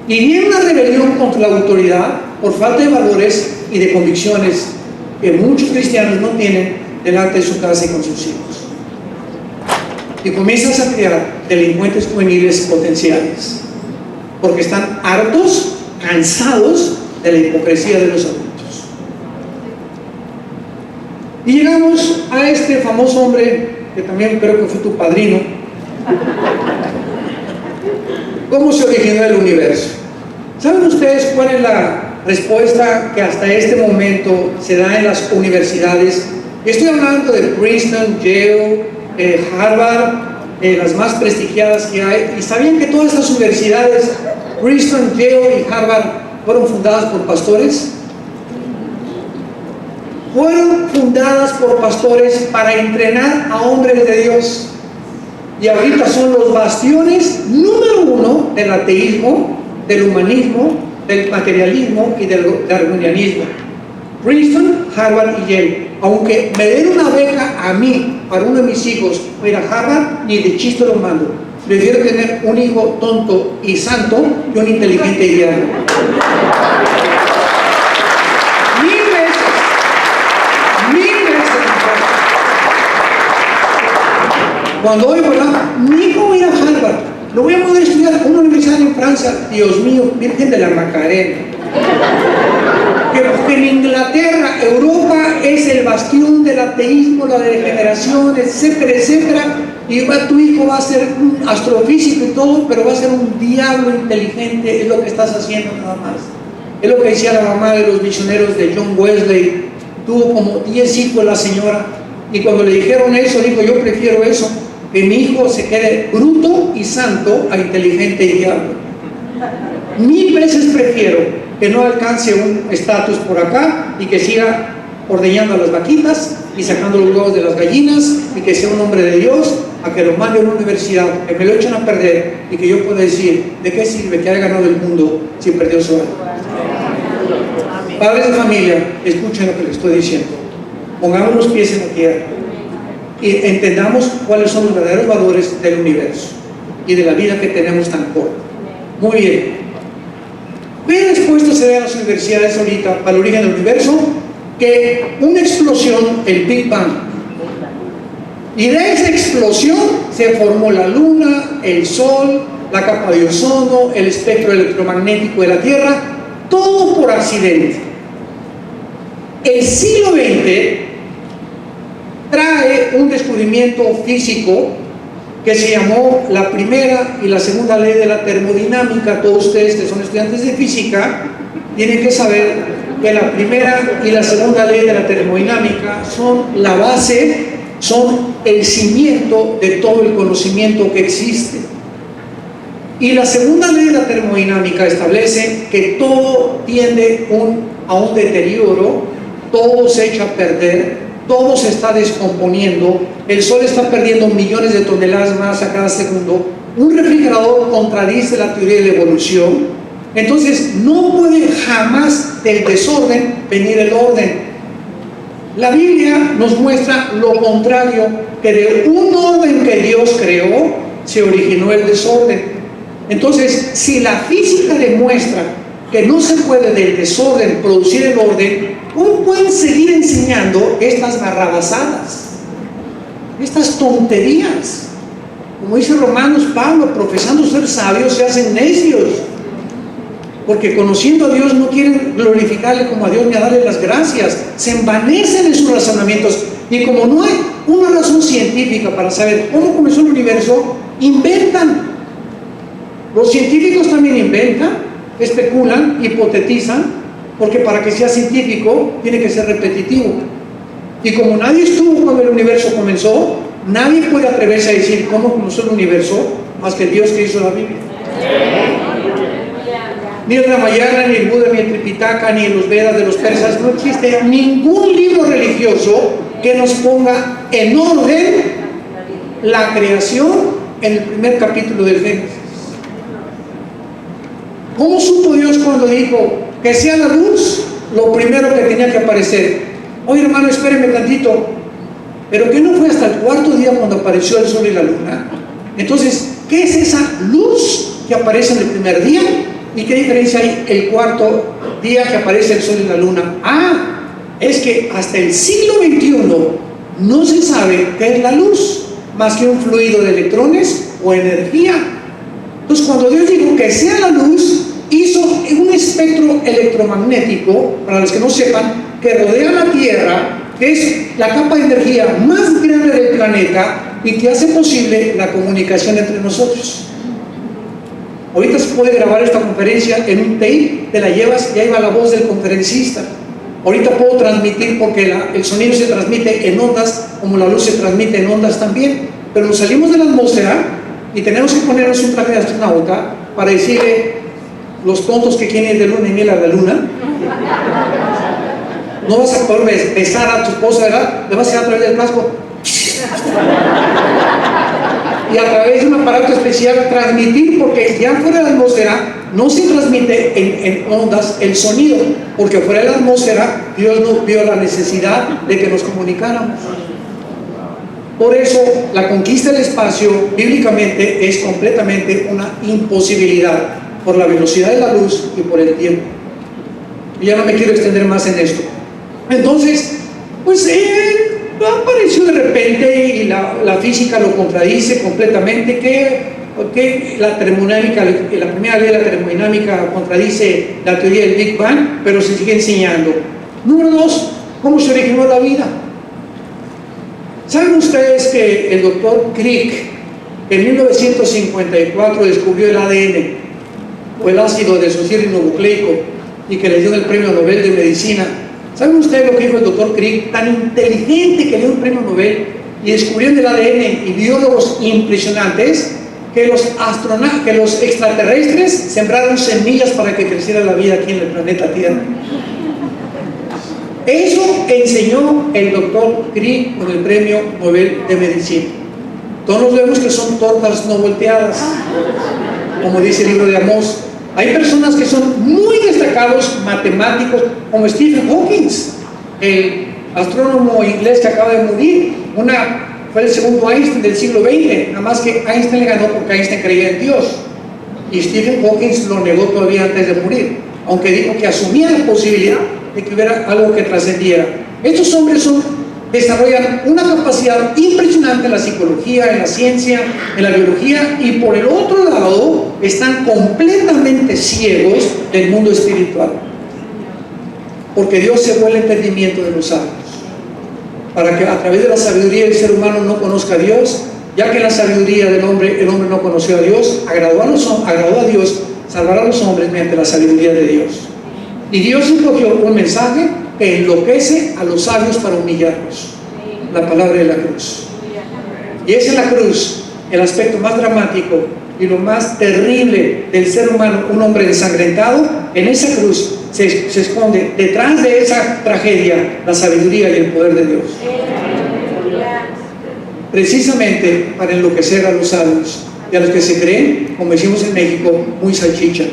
[SPEAKER 1] Y viene una rebelión contra la autoridad por falta de valores y de convicciones que muchos cristianos no tienen delante de su casa y con sus hijos. Y comienzas a crear delincuentes juveniles potenciales, porque están hartos, cansados de la hipocresía de los adultos. Y llegamos a este famoso hombre, que también creo que fue tu padrino. ¿Cómo se originó el universo? ¿Saben ustedes cuál es la respuesta que hasta este momento se da en las universidades? Estoy hablando de Princeton, Yale, Harvard, las más prestigiadas que hay. ¿Y sabían que todas estas universidades, Princeton, Yale y Harvard, fueron fundadas por pastores? Fueron fundadas por pastores para entrenar a hombres de Dios. Y ahorita son los bastiones número 1 del ateísmo, del humanismo, del materialismo y del darwinianismo. Princeton, Harvard y Yale. Aunque me den una beca a mí, para uno de mis hijos, para ir a Harvard, ni de chiste lo mando. Prefiero tener un hijo tonto y santo que un inteligente y guiado. Cuando oigo, ¿verdad? Mi hijo va a ir a Harvard, lo voy a poder estudiar en una universidad en Francia. Dios mío, Virgen de la Macarena. Que en Inglaterra, Europa es el bastión del ateísmo, la degeneración, etcétera, etcétera. Y tu hijo va a ser un astrofísico y todo, pero va a ser un diablo inteligente. Es lo que estás haciendo nada más. Es lo que decía la mamá de los misioneros de John Wesley. Tuvo como 10 hijos la señora. Y cuando le dijeron eso, dijo: yo prefiero eso, que mi hijo se quede bruto y santo a inteligente y diablo. 1000 veces prefiero que no alcance un estatus por acá y que siga ordeñando a las vaquitas y sacando los huevos de las gallinas, y que sea un hombre de Dios, a que lo mande a una universidad, que me lo echen a perder y que yo pueda decir, ¿de qué sirve que haya ganado el mundo si perdió su alma? Padres de familia, escuchen lo que les estoy diciendo. Pongamos los pies en la tierra y entendamos cuáles son los verdaderos valores del universo y de la vida que tenemos tan corta. Muy bien. ¿Qué expuesto se ve a las universidades ahorita para el origen del universo? Que una explosión, el Big Bang, y de esa explosión se formó la luna, el sol, la capa de ozono, el espectro electromagnético de la Tierra, todo por accidente. El siglo XX trae un descubrimiento físico que se llamó la primera y la segunda ley de la termodinámica. Todos ustedes que son estudiantes de física tienen que saber que la primera y la segunda ley de la termodinámica son la base, son el cimiento de todo el conocimiento que existe. Y la segunda ley de la termodinámica establece que todo tiende a un deterioro, todo se echa a perder, todo se está descomponiendo, el sol está perdiendo millones de toneladas más a cada segundo, un refrigerador contradice la teoría de la evolución. Entonces no puede jamás del desorden venir el orden. La Biblia nos muestra lo contrario, que de un orden que Dios creó se originó el desorden. Entonces, si la física demuestra que no se puede del desorden producir el orden, ¿cómo pueden seguir enseñando estas barrabasadas, estas tonterías? Como dice Romanos, Pablo, profesando ser sabios se hacen necios, porque conociendo a Dios no quieren glorificarle como a Dios ni a darle las gracias, se envanecen en sus razonamientos, y como no hay una razón científica para saber cómo comenzó el universo, inventan. Los científicos también inventan, especulan, hipotetizan, porque para que sea científico tiene que ser repetitivo. Y como nadie estuvo cuando el universo comenzó, nadie puede atreverse a decir cómo comenzó el universo más que el Dios que hizo la Biblia. Ni el Ramayana, ni el Buda, ni el Tripitaka, ni los Vedas de los persas, no existe ningún libro religioso que nos ponga en orden la creación en el primer capítulo del Génesis. ¿Cómo supo Dios cuando dijo que sea la luz lo primero que tenía que aparecer? Oye, hermano, espéreme tantito, pero que no fue hasta el cuarto día cuando apareció el sol y la luna. Entonces, ¿qué es esa luz que aparece en el primer día? ¿Y qué diferencia hay el cuarto día que aparece el sol y la luna? Es que hasta el siglo XXI no se sabe qué es la luz, más que un fluido de electrones o energía. Entonces, cuando Dios dijo que sea la luz, hizo un espectro electromagnético, para los que no sepan, que rodea la Tierra, que es la capa de energía más grande del planeta y que hace posible la comunicación entre nosotros. Ahorita se puede grabar esta conferencia en un tape, te la llevas y ahí va la voz del conferencista. Ahorita puedo transmitir porque el sonido se transmite en ondas, como la luz se transmite en ondas también. Pero nos salimos de la atmósfera y tenemos que ponernos un traje de astronauta para decirle los tontos que quieren ir de luna y miel a la luna. No vas a poder besar a tu esposa, ¿verdad? Le vas a ir a través del casco y a través de un aparato especial transmitir, porque ya fuera de la atmósfera no se transmite en ondas el sonido, porque fuera de la atmósfera Dios no vio la necesidad de que nos comunicáramos. Por eso la conquista del espacio bíblicamente es completamente una imposibilidad, por la velocidad de la luz y por el tiempo. Y ya no me quiero extender más en esto. Entonces, pues apareció de repente y la física lo contradice completamente, que la termodinámica, la primera ley de la termodinámica contradice la teoría del Big Bang, pero se sigue enseñando. Número 2, ¿cómo se originó la vida? ¿Saben ustedes que el doctor Crick en 1954 descubrió el ADN, o el ácido desoxirribonucleico, y que le dio el premio Nobel de Medicina? ¿Saben ustedes lo que dijo el doctor Crick? Tan inteligente que le dio un premio Nobel y descubrió el ADN, y biólogos impresionantes, que los extraterrestres sembraron semillas para que creciera la vida aquí en el planeta Tierra. Eso enseñó el doctor Crick con el premio Nobel de Medicina. Todos vemos que son tortas no volteadas, como dice el libro de Amós. Hay personas que son muy destacados matemáticos, como Stephen Hawking, el astrónomo inglés que acaba de morir. Fue el segundo Einstein del siglo XX, nada más que Einstein le ganó porque Einstein creía en Dios. Y Stephen Hawking lo negó todavía antes de morir, aunque dijo que asumía la posibilidad de que hubiera algo que trascendiera. Estos hombres desarrollan una capacidad impresionante en la psicología, en la ciencia, en la biología, y por el otro lado están completamente ciegos del mundo espiritual, porque Dios cegó el entendimiento de los sabios, para que a través de la sabiduría el ser humano no conozca a Dios, ya que en la sabiduría del hombre, el hombre no conoció a Dios, agradó a Dios salvar a los hombres mediante la sabiduría de Dios. Y Dios escogió un mensaje que enloquece a los sabios para humillarlos: la palabra de la cruz. Y es en la cruz el aspecto más dramático y lo más terrible del ser humano, un hombre ensangrentado. En esa cruz se esconde, detrás de esa tragedia, la sabiduría y el poder de Dios, precisamente para enloquecer a los sabios y a los que se creen, como decimos en México, muy salchicha.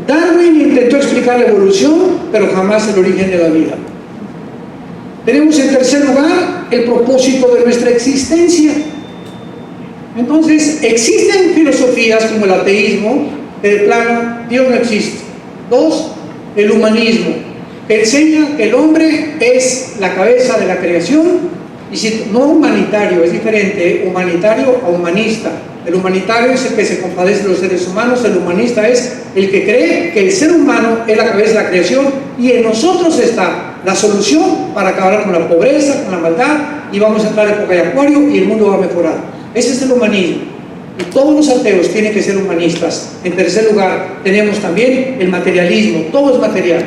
[SPEAKER 1] Darwin intentó explicar la evolución, pero jamás el origen de la vida. Tenemos en tercer lugar el propósito de nuestra existencia. Entonces, existen filosofías como el ateísmo, que de plano Dios no existe. 2, el humanismo, que enseña que el hombre es la cabeza de la creación, y si no humanitario, es diferente, humanitario a humanista. El humanitario es el que se compadece de los seres humanos, el humanista es el que cree que el ser humano es la cabeza de la creación y en nosotros está la solución para acabar con la pobreza, con la maldad, y vamos a entrar en época de Acuario y el mundo va a mejorar. Ese es el humanismo. Y todos los ateos tienen que ser humanistas. En tercer lugar, tenemos también el materialismo. Todo es material.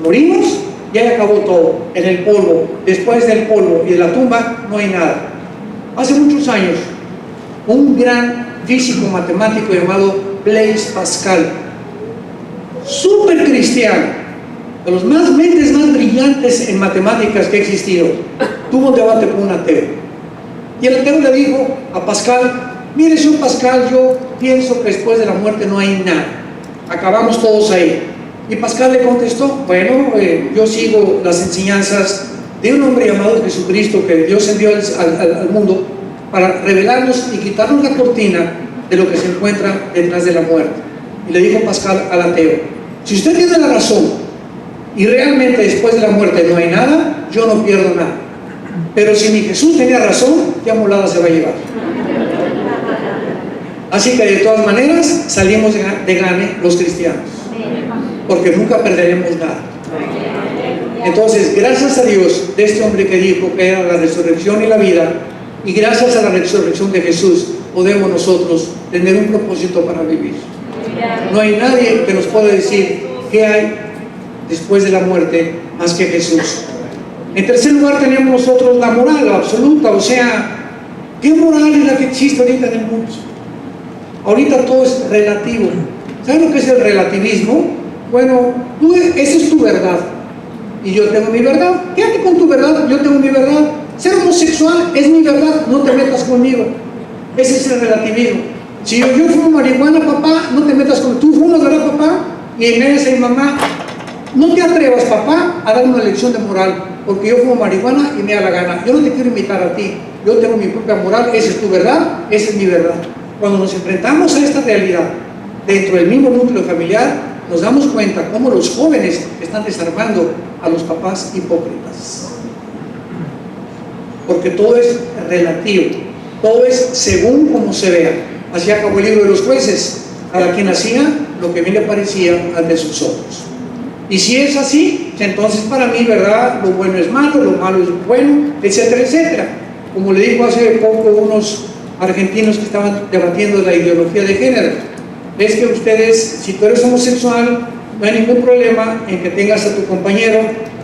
[SPEAKER 1] Morimos y ahí acabó todo, en el polvo. Después del polvo y de la tumba no hay nada. Hace muchos años, un gran físico matemático llamado Blaise Pascal, súper cristiano, de los mentes más brillantes en matemáticas que ha existido, tuvo un debate con un ateo. Y el ateo le dijo a Pascal: mire, señor Pascal, yo pienso que después de la muerte no hay nada, acabamos todos ahí. Y Pascal le contestó: bueno, yo sigo las enseñanzas de un hombre llamado Jesucristo, que Dios envió al mundo para revelarnos y quitarnos la cortina de lo que se encuentra detrás de la muerte. Y le dijo Pascal al ateo: si usted tiene la razón y realmente después de la muerte no hay nada, yo no pierdo nada. Pero si mi Jesús tenía razón, ¿qué amolada se va a llevar? Así que de todas maneras salimos de gane los cristianos, porque nunca perderemos nada. Entonces, gracias a Dios de este hombre que dijo que era la resurrección y la vida, y gracias a la resurrección de Jesús, podemos nosotros tener un propósito para vivir. No hay nadie que nos pueda decir qué hay después de la muerte más que Jesús. En tercer lugar, tenemos nosotros la moral absoluta, o sea, ¿qué moral es la que existe ahorita en el mundo? Ahorita todo es relativo. ¿Sabes lo que es el relativismo? Bueno, esa es tu verdad y yo tengo mi verdad. Quédate con tu verdad, yo tengo mi verdad. Ser homosexual es mi verdad, no te metas conmigo. Ese es el relativismo. Si yo fumo marihuana, papá, no te metas conmigo. Tú fumas, ¿verdad, papá? Y en esa mamá, no te atrevas, papá, a dar una lección de moral, porque yo fumo marihuana y me da la gana. Yo no te quiero imitar a ti, yo tengo mi propia moral. Esa es tu verdad, esa es mi verdad. Cuando nos enfrentamos a esta realidad dentro del mismo núcleo familiar, nos damos cuenta cómo los jóvenes están desarmando a los papás hipócritas, porque todo es relativo, todo es según como se vea. Así acabó el libro de los jueces: cada quien hacía lo que bien le parecía ante sus ojos. Y si es así, entonces para mí, ¿verdad?, lo bueno es malo, lo malo es bueno, etcétera, etcétera. Como le dijo hace poco unos argentinos que estaban debatiendo la ideología de género: es que ustedes, si tú eres homosexual, no hay ningún problema en que tengas a tu compañero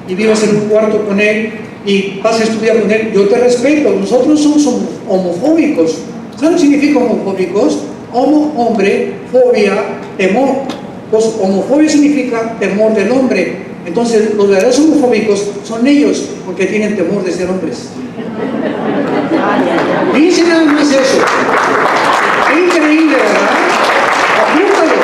[SPEAKER 1] y vivas en un cuarto con él y pases tu vida con él. Yo te respeto. Nosotros somos homofóbicos. ¿Sabes lo que significa homofóbicos? Homo, hombre, fobia, temor. Pues homofobia significa temor del hombre. Entonces los verdaderos homofóbicos son ellos, porque tienen temor de ser hombres. Dice nada más eso. Increíble, ¿verdad? Apúntalo.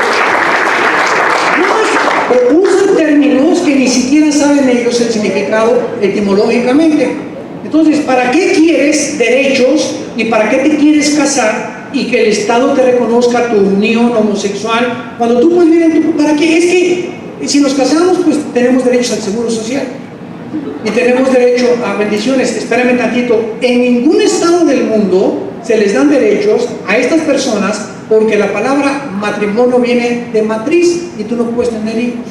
[SPEAKER 1] Usan términos que ni siquiera saben ellos el significado etimológicamente. Entonces, ¿para qué quieres derechos y para qué te quieres casar y que el Estado te reconozca tu unión homosexual cuando tú puedes vivir en tu... ¿Para qué? Es que si nos casamos, pues tenemos derecho al seguro social y tenemos derecho a bendiciones. Espérame tantito. En ningún estado del mundo se les dan derechos a estas personas porque la palabra matrimonio viene de matriz y tú no puedes tener hijos.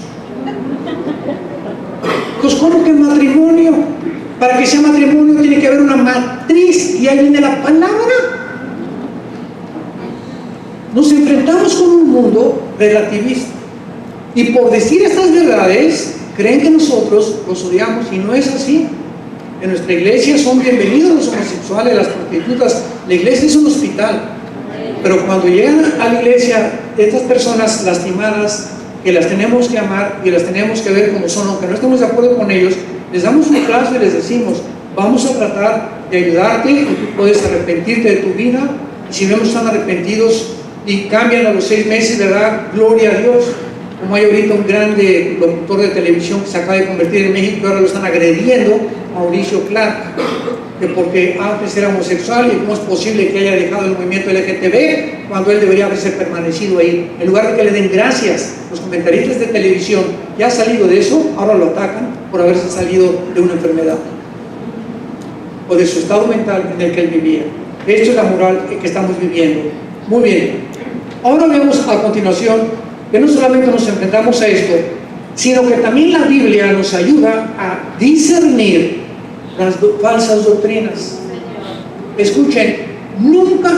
[SPEAKER 1] Entonces, ¿cómo que matrimonio? Para que sea matrimonio tiene que haber una matriz y ahí viene la palabra. Nos enfrentamos con un mundo relativista y por decir estas verdades creen que nosotros los odiamos y no es así. En nuestra iglesia son bienvenidos los homosexuales, las prostitutas. La iglesia es un hospital, pero cuando llegan a la iglesia estas personas lastimadas, que las tenemos que amar y las tenemos que ver como son, aunque no estemos de acuerdo con ellos, les damos un plazo y les decimos: vamos a tratar de ayudarte y tú puedes arrepentirte de tu vida, y si no están arrepentidos y cambian a los 6 meses, ¿verdad? Gloria a Dios. Como hay ahorita un grande locutor de televisión que se acaba de convertir en México y ahora lo están agrediendo, Mauricio Clark, que porque antes era homosexual y cómo es posible que haya dejado el movimiento LGTB cuando él debería haberse permanecido ahí. En lugar de que le den gracias, los comentaristas de televisión ya ha salido de eso, ahora lo atacan por haberse salido de una enfermedad o de su estado mental en el que él vivía. Esto es la moral que estamos viviendo. Muy bien, ahora vemos a continuación que no solamente nos enfrentamos a esto, sino que también la Biblia nos ayuda a discernir las falsas doctrinas. Escuchen,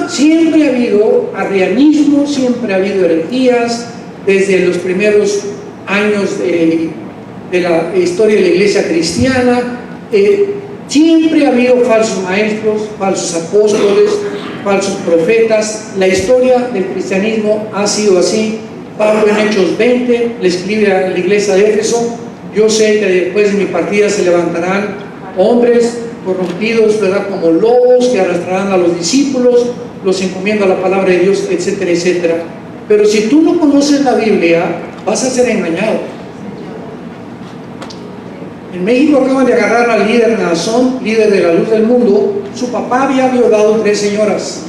[SPEAKER 1] siempre ha habido arrianismo, siempre ha habido herejías, desde los primeros años de la historia de la iglesia cristiana, siempre ha habido falsos maestros, falsos apóstoles, falsos profetas. La historia del cristianismo ha sido así. Pablo en Hechos 20 le escribe a la iglesia de Éfeso: yo sé que después de mi partida se levantarán hombres corrompidos, ¿verdad?, como lobos, que arrastrarán a los discípulos, los encomiendo a la palabra de Dios, etcétera, etcétera. Pero si tú no conoces la Biblia, vas a ser engañado. En México acaban de agarrar al líder Nazón, líder de la Luz del Mundo. Su papá había violado 3 señoras.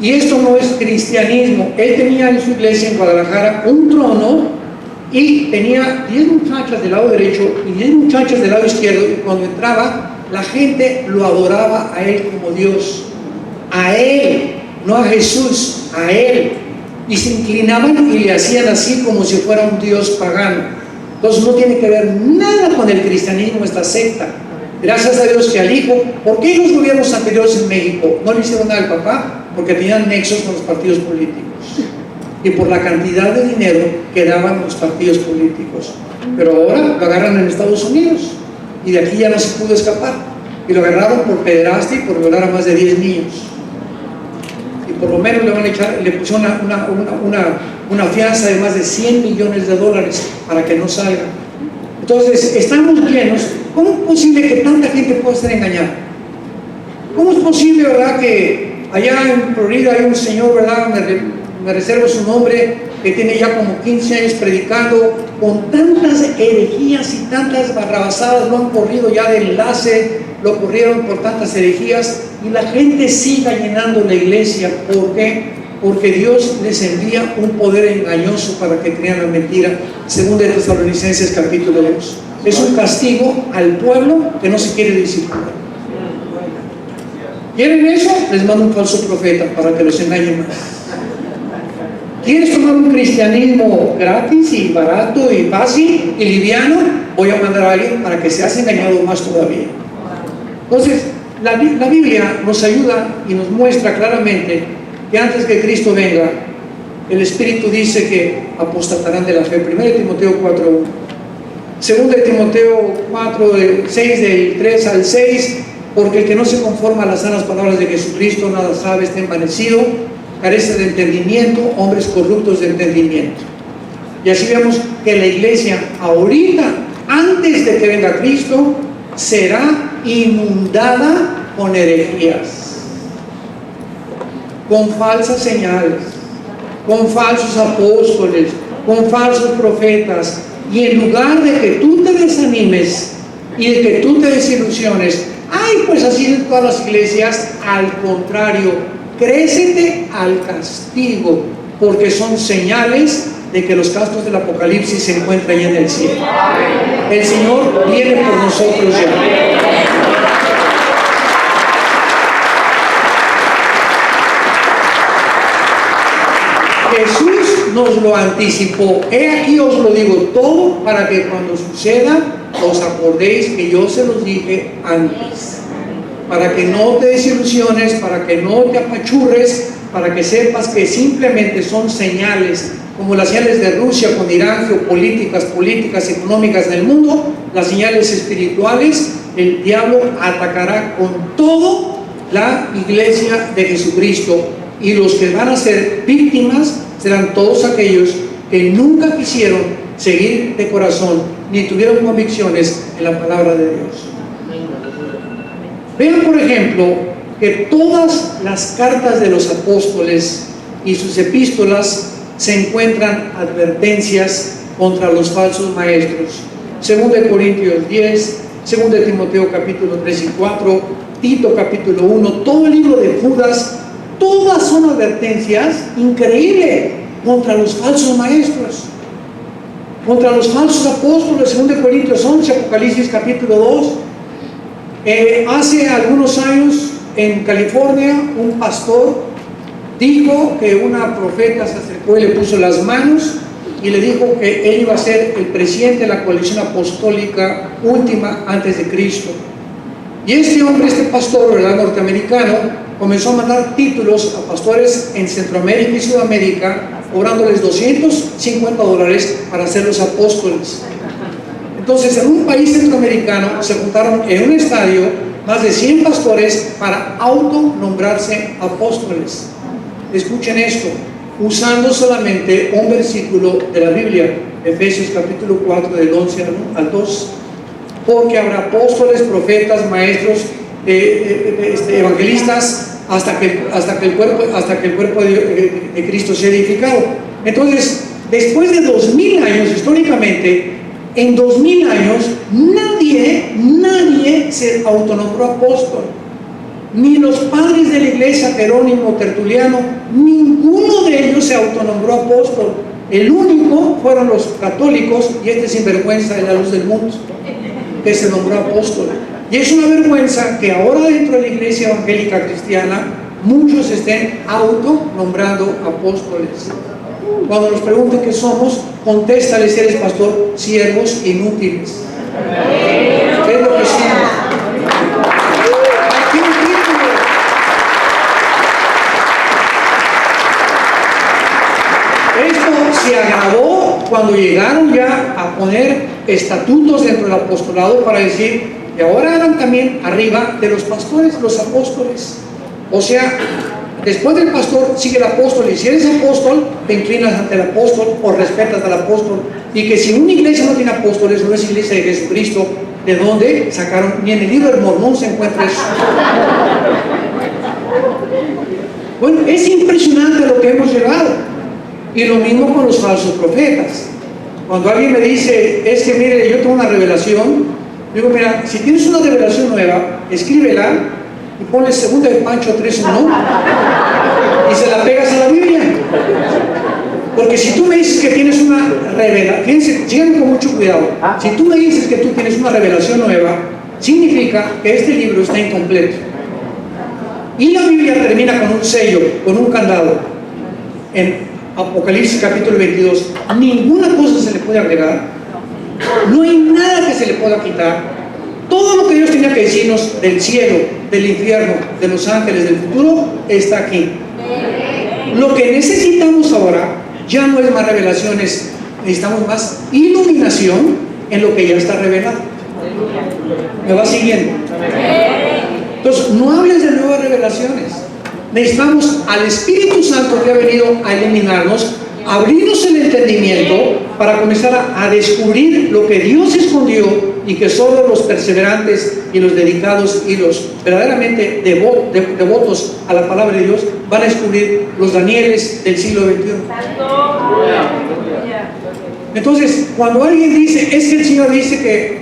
[SPEAKER 1] Y esto no es cristianismo. Él tenía en su iglesia en Guadalajara un trono y tenía 10 muchachas del lado derecho y 10 muchachas del lado izquierdo, y cuando entraba la gente lo adoraba a él como Dios. A él, no a Jesús, a él. Y se inclinaban y le hacían así como si fuera un Dios pagano. Entonces no tiene que ver nada con el cristianismo esta secta. Gracias a Dios que al hijo, ¿por qué los gobiernos anteriores en México no le hicieron nada al papá? Porque tenían nexos con los partidos políticos y por la cantidad de dinero que daban los partidos políticos. Pero ahora lo agarran en Estados Unidos y de aquí ya no se pudo escapar, y lo agarraron por pederastia y por violar a más de 10 niños, y por lo menos le pusieron una fianza de más de $100 millones para que no salga. Entonces estamos llenos. ¿Cómo es posible que tanta gente pueda ser engañada? ¿Cómo es posible, verdad, que allá en Florida hay un señor, verdad, me reservo su nombre, que tiene ya como 15 años predicando, con tantas herejías y tantas barrabasadas, lo han corrido ya de enlace, lo corrieron por tantas herejías, y la gente sigue llenando la iglesia? ¿Por qué? Porque Dios les envía un poder engañoso para que crean la mentira. Según de Tesalonicenses capítulo 2. Es un castigo al pueblo que no se quiere disciplinar. ¿Quieren eso? Les mando un falso profeta para que los engañen más. ¿Quieres tomar un cristianismo gratis y barato y fácil y liviano? Voy a mandar a alguien para que seas engañado más todavía. Entonces, la Biblia nos ayuda y nos muestra claramente que antes que Cristo venga, el Espíritu dice que apostatarán de la fe. 1 Timoteo 4:1. 2 Timoteo 4:6, del 3 al 6, porque el que no se conforma a las sanas palabras de Jesucristo nada sabe, está envanecido, carece de entendimiento, hombres corruptos de entendimiento. Y así vemos que la iglesia ahorita, antes de que venga Cristo, será inundada con herejías, con falsas señales, con falsos apóstoles, con falsos profetas. Y en lugar de que tú te desanimes y de que tú te desilusiones, ay, pues así en todas las iglesias, al contrario, crécete al castigo, porque son señales de que los castos del Apocalipsis se encuentran ya en el cielo. El Señor viene por nosotros ya. Jesús nos lo anticipó. He aquí os lo digo todo para que cuando suceda os acordéis que yo se los dije antes. Para que no te desilusiones, para que no te apachurres, para que sepas que simplemente son señales, como las señales de Rusia con Irán, geopolíticas, políticas, económicas en el mundo, las señales espirituales. El diablo atacará con todo la iglesia de Jesucristo, y los que van a ser víctimas serán todos aquellos que nunca quisieron seguir de corazón ni tuvieron convicciones en la palabra de Dios. Vean, por ejemplo, que todas las cartas de los apóstoles y sus epístolas se encuentran advertencias contra los falsos maestros. 2 Corintios 10, 2 Timoteo capítulo 3 y 4, Tito capítulo 1, todo el libro de Judas, todas son advertencias increíbles contra los falsos maestros, contra los falsos apóstoles. 2 Corintios 11, Apocalipsis capítulo 2. Hace algunos años en California, un pastor dijo que una profeta se acercó y le puso las manos y le dijo que él iba a ser el presidente de la coalición apostólica última antes de Cristo. Y este hombre, este pastor, ¿verdad?, norteamericano, comenzó a mandar títulos a pastores en Centroamérica y Sudamérica, cobrándoles $250 para ser los apóstoles. Entonces, en un país centroamericano se juntaron en un estadio más de 100 pastores para autonombrarse apóstoles. Escuchen esto, usando solamente un versículo de la Biblia, Efesios capítulo 4 del 11 al 2. Porque habrá apóstoles, profetas, maestros, evangelistas, hasta que el cuerpo de Cristo sea edificado. Entonces, después de 2000 años, históricamente, en 2000 años, nadie se autonombró apóstol. Ni los padres de la iglesia, Jerónimo, Tertuliano, ninguno de ellos se autonombró apóstol. El único fueron los católicos, y este sinvergüenza de la luz del mundo, que se nombró apóstol. Y es una vergüenza que ahora dentro de la iglesia evangélica cristiana muchos estén autonombrando apóstoles. Cuando nos pregunten qué somos, contéstales: eres pastor, siervos inútiles. ¿Qué es lo que somos? Aquí un título. Esto se agravó cuando llegaron ya a poner estatutos dentro del apostolado para decir que ahora eran también arriba de los pastores, los apóstoles. O sea, después del pastor sigue el apóstol, y si eres apóstol, te inclinas ante el apóstol o respetas al apóstol. Y que si una iglesia no tiene apóstoles, no es iglesia de Jesucristo. ¿De dónde sacaron? Ni en el libro del Mormón se encuentra eso. Bueno, es impresionante lo que hemos llegado. Y lo mismo con los falsos profetas. Cuando alguien me dice, es que mire, yo tengo una revelación, digo, mira, si tienes una revelación nueva, escríbela y ponle 2 de Pancho 3:1 y se la pegas a la Biblia. Porque si tú me dices que tienes una revelación, fíjense, síganme con mucho cuidado, si tú me dices que tú tienes una revelación nueva, significa que este libro está incompleto. Y la Biblia termina con un sello, con un candado. En Apocalipsis capítulo 22, ninguna cosa se le puede agregar, no hay nada que se le pueda quitar. Todo lo que Dios tenía que decirnos del cielo, del infierno, de los ángeles, del futuro, está aquí. Lo que necesitamos ahora ya no es más revelaciones, necesitamos más iluminación en lo que ya está revelado. ¿Me va siguiendo? Entonces, no hables de nuevas revelaciones. Necesitamos al Espíritu Santo que ha venido a iluminarnos, abrirnos el entendimiento para comenzar a descubrir lo que Dios escondió y que solo los perseverantes y los dedicados y los verdaderamente devotos a la palabra de Dios van a descubrir los Danieles del siglo XXI. Entonces, cuando alguien dice, es que el Señor dice que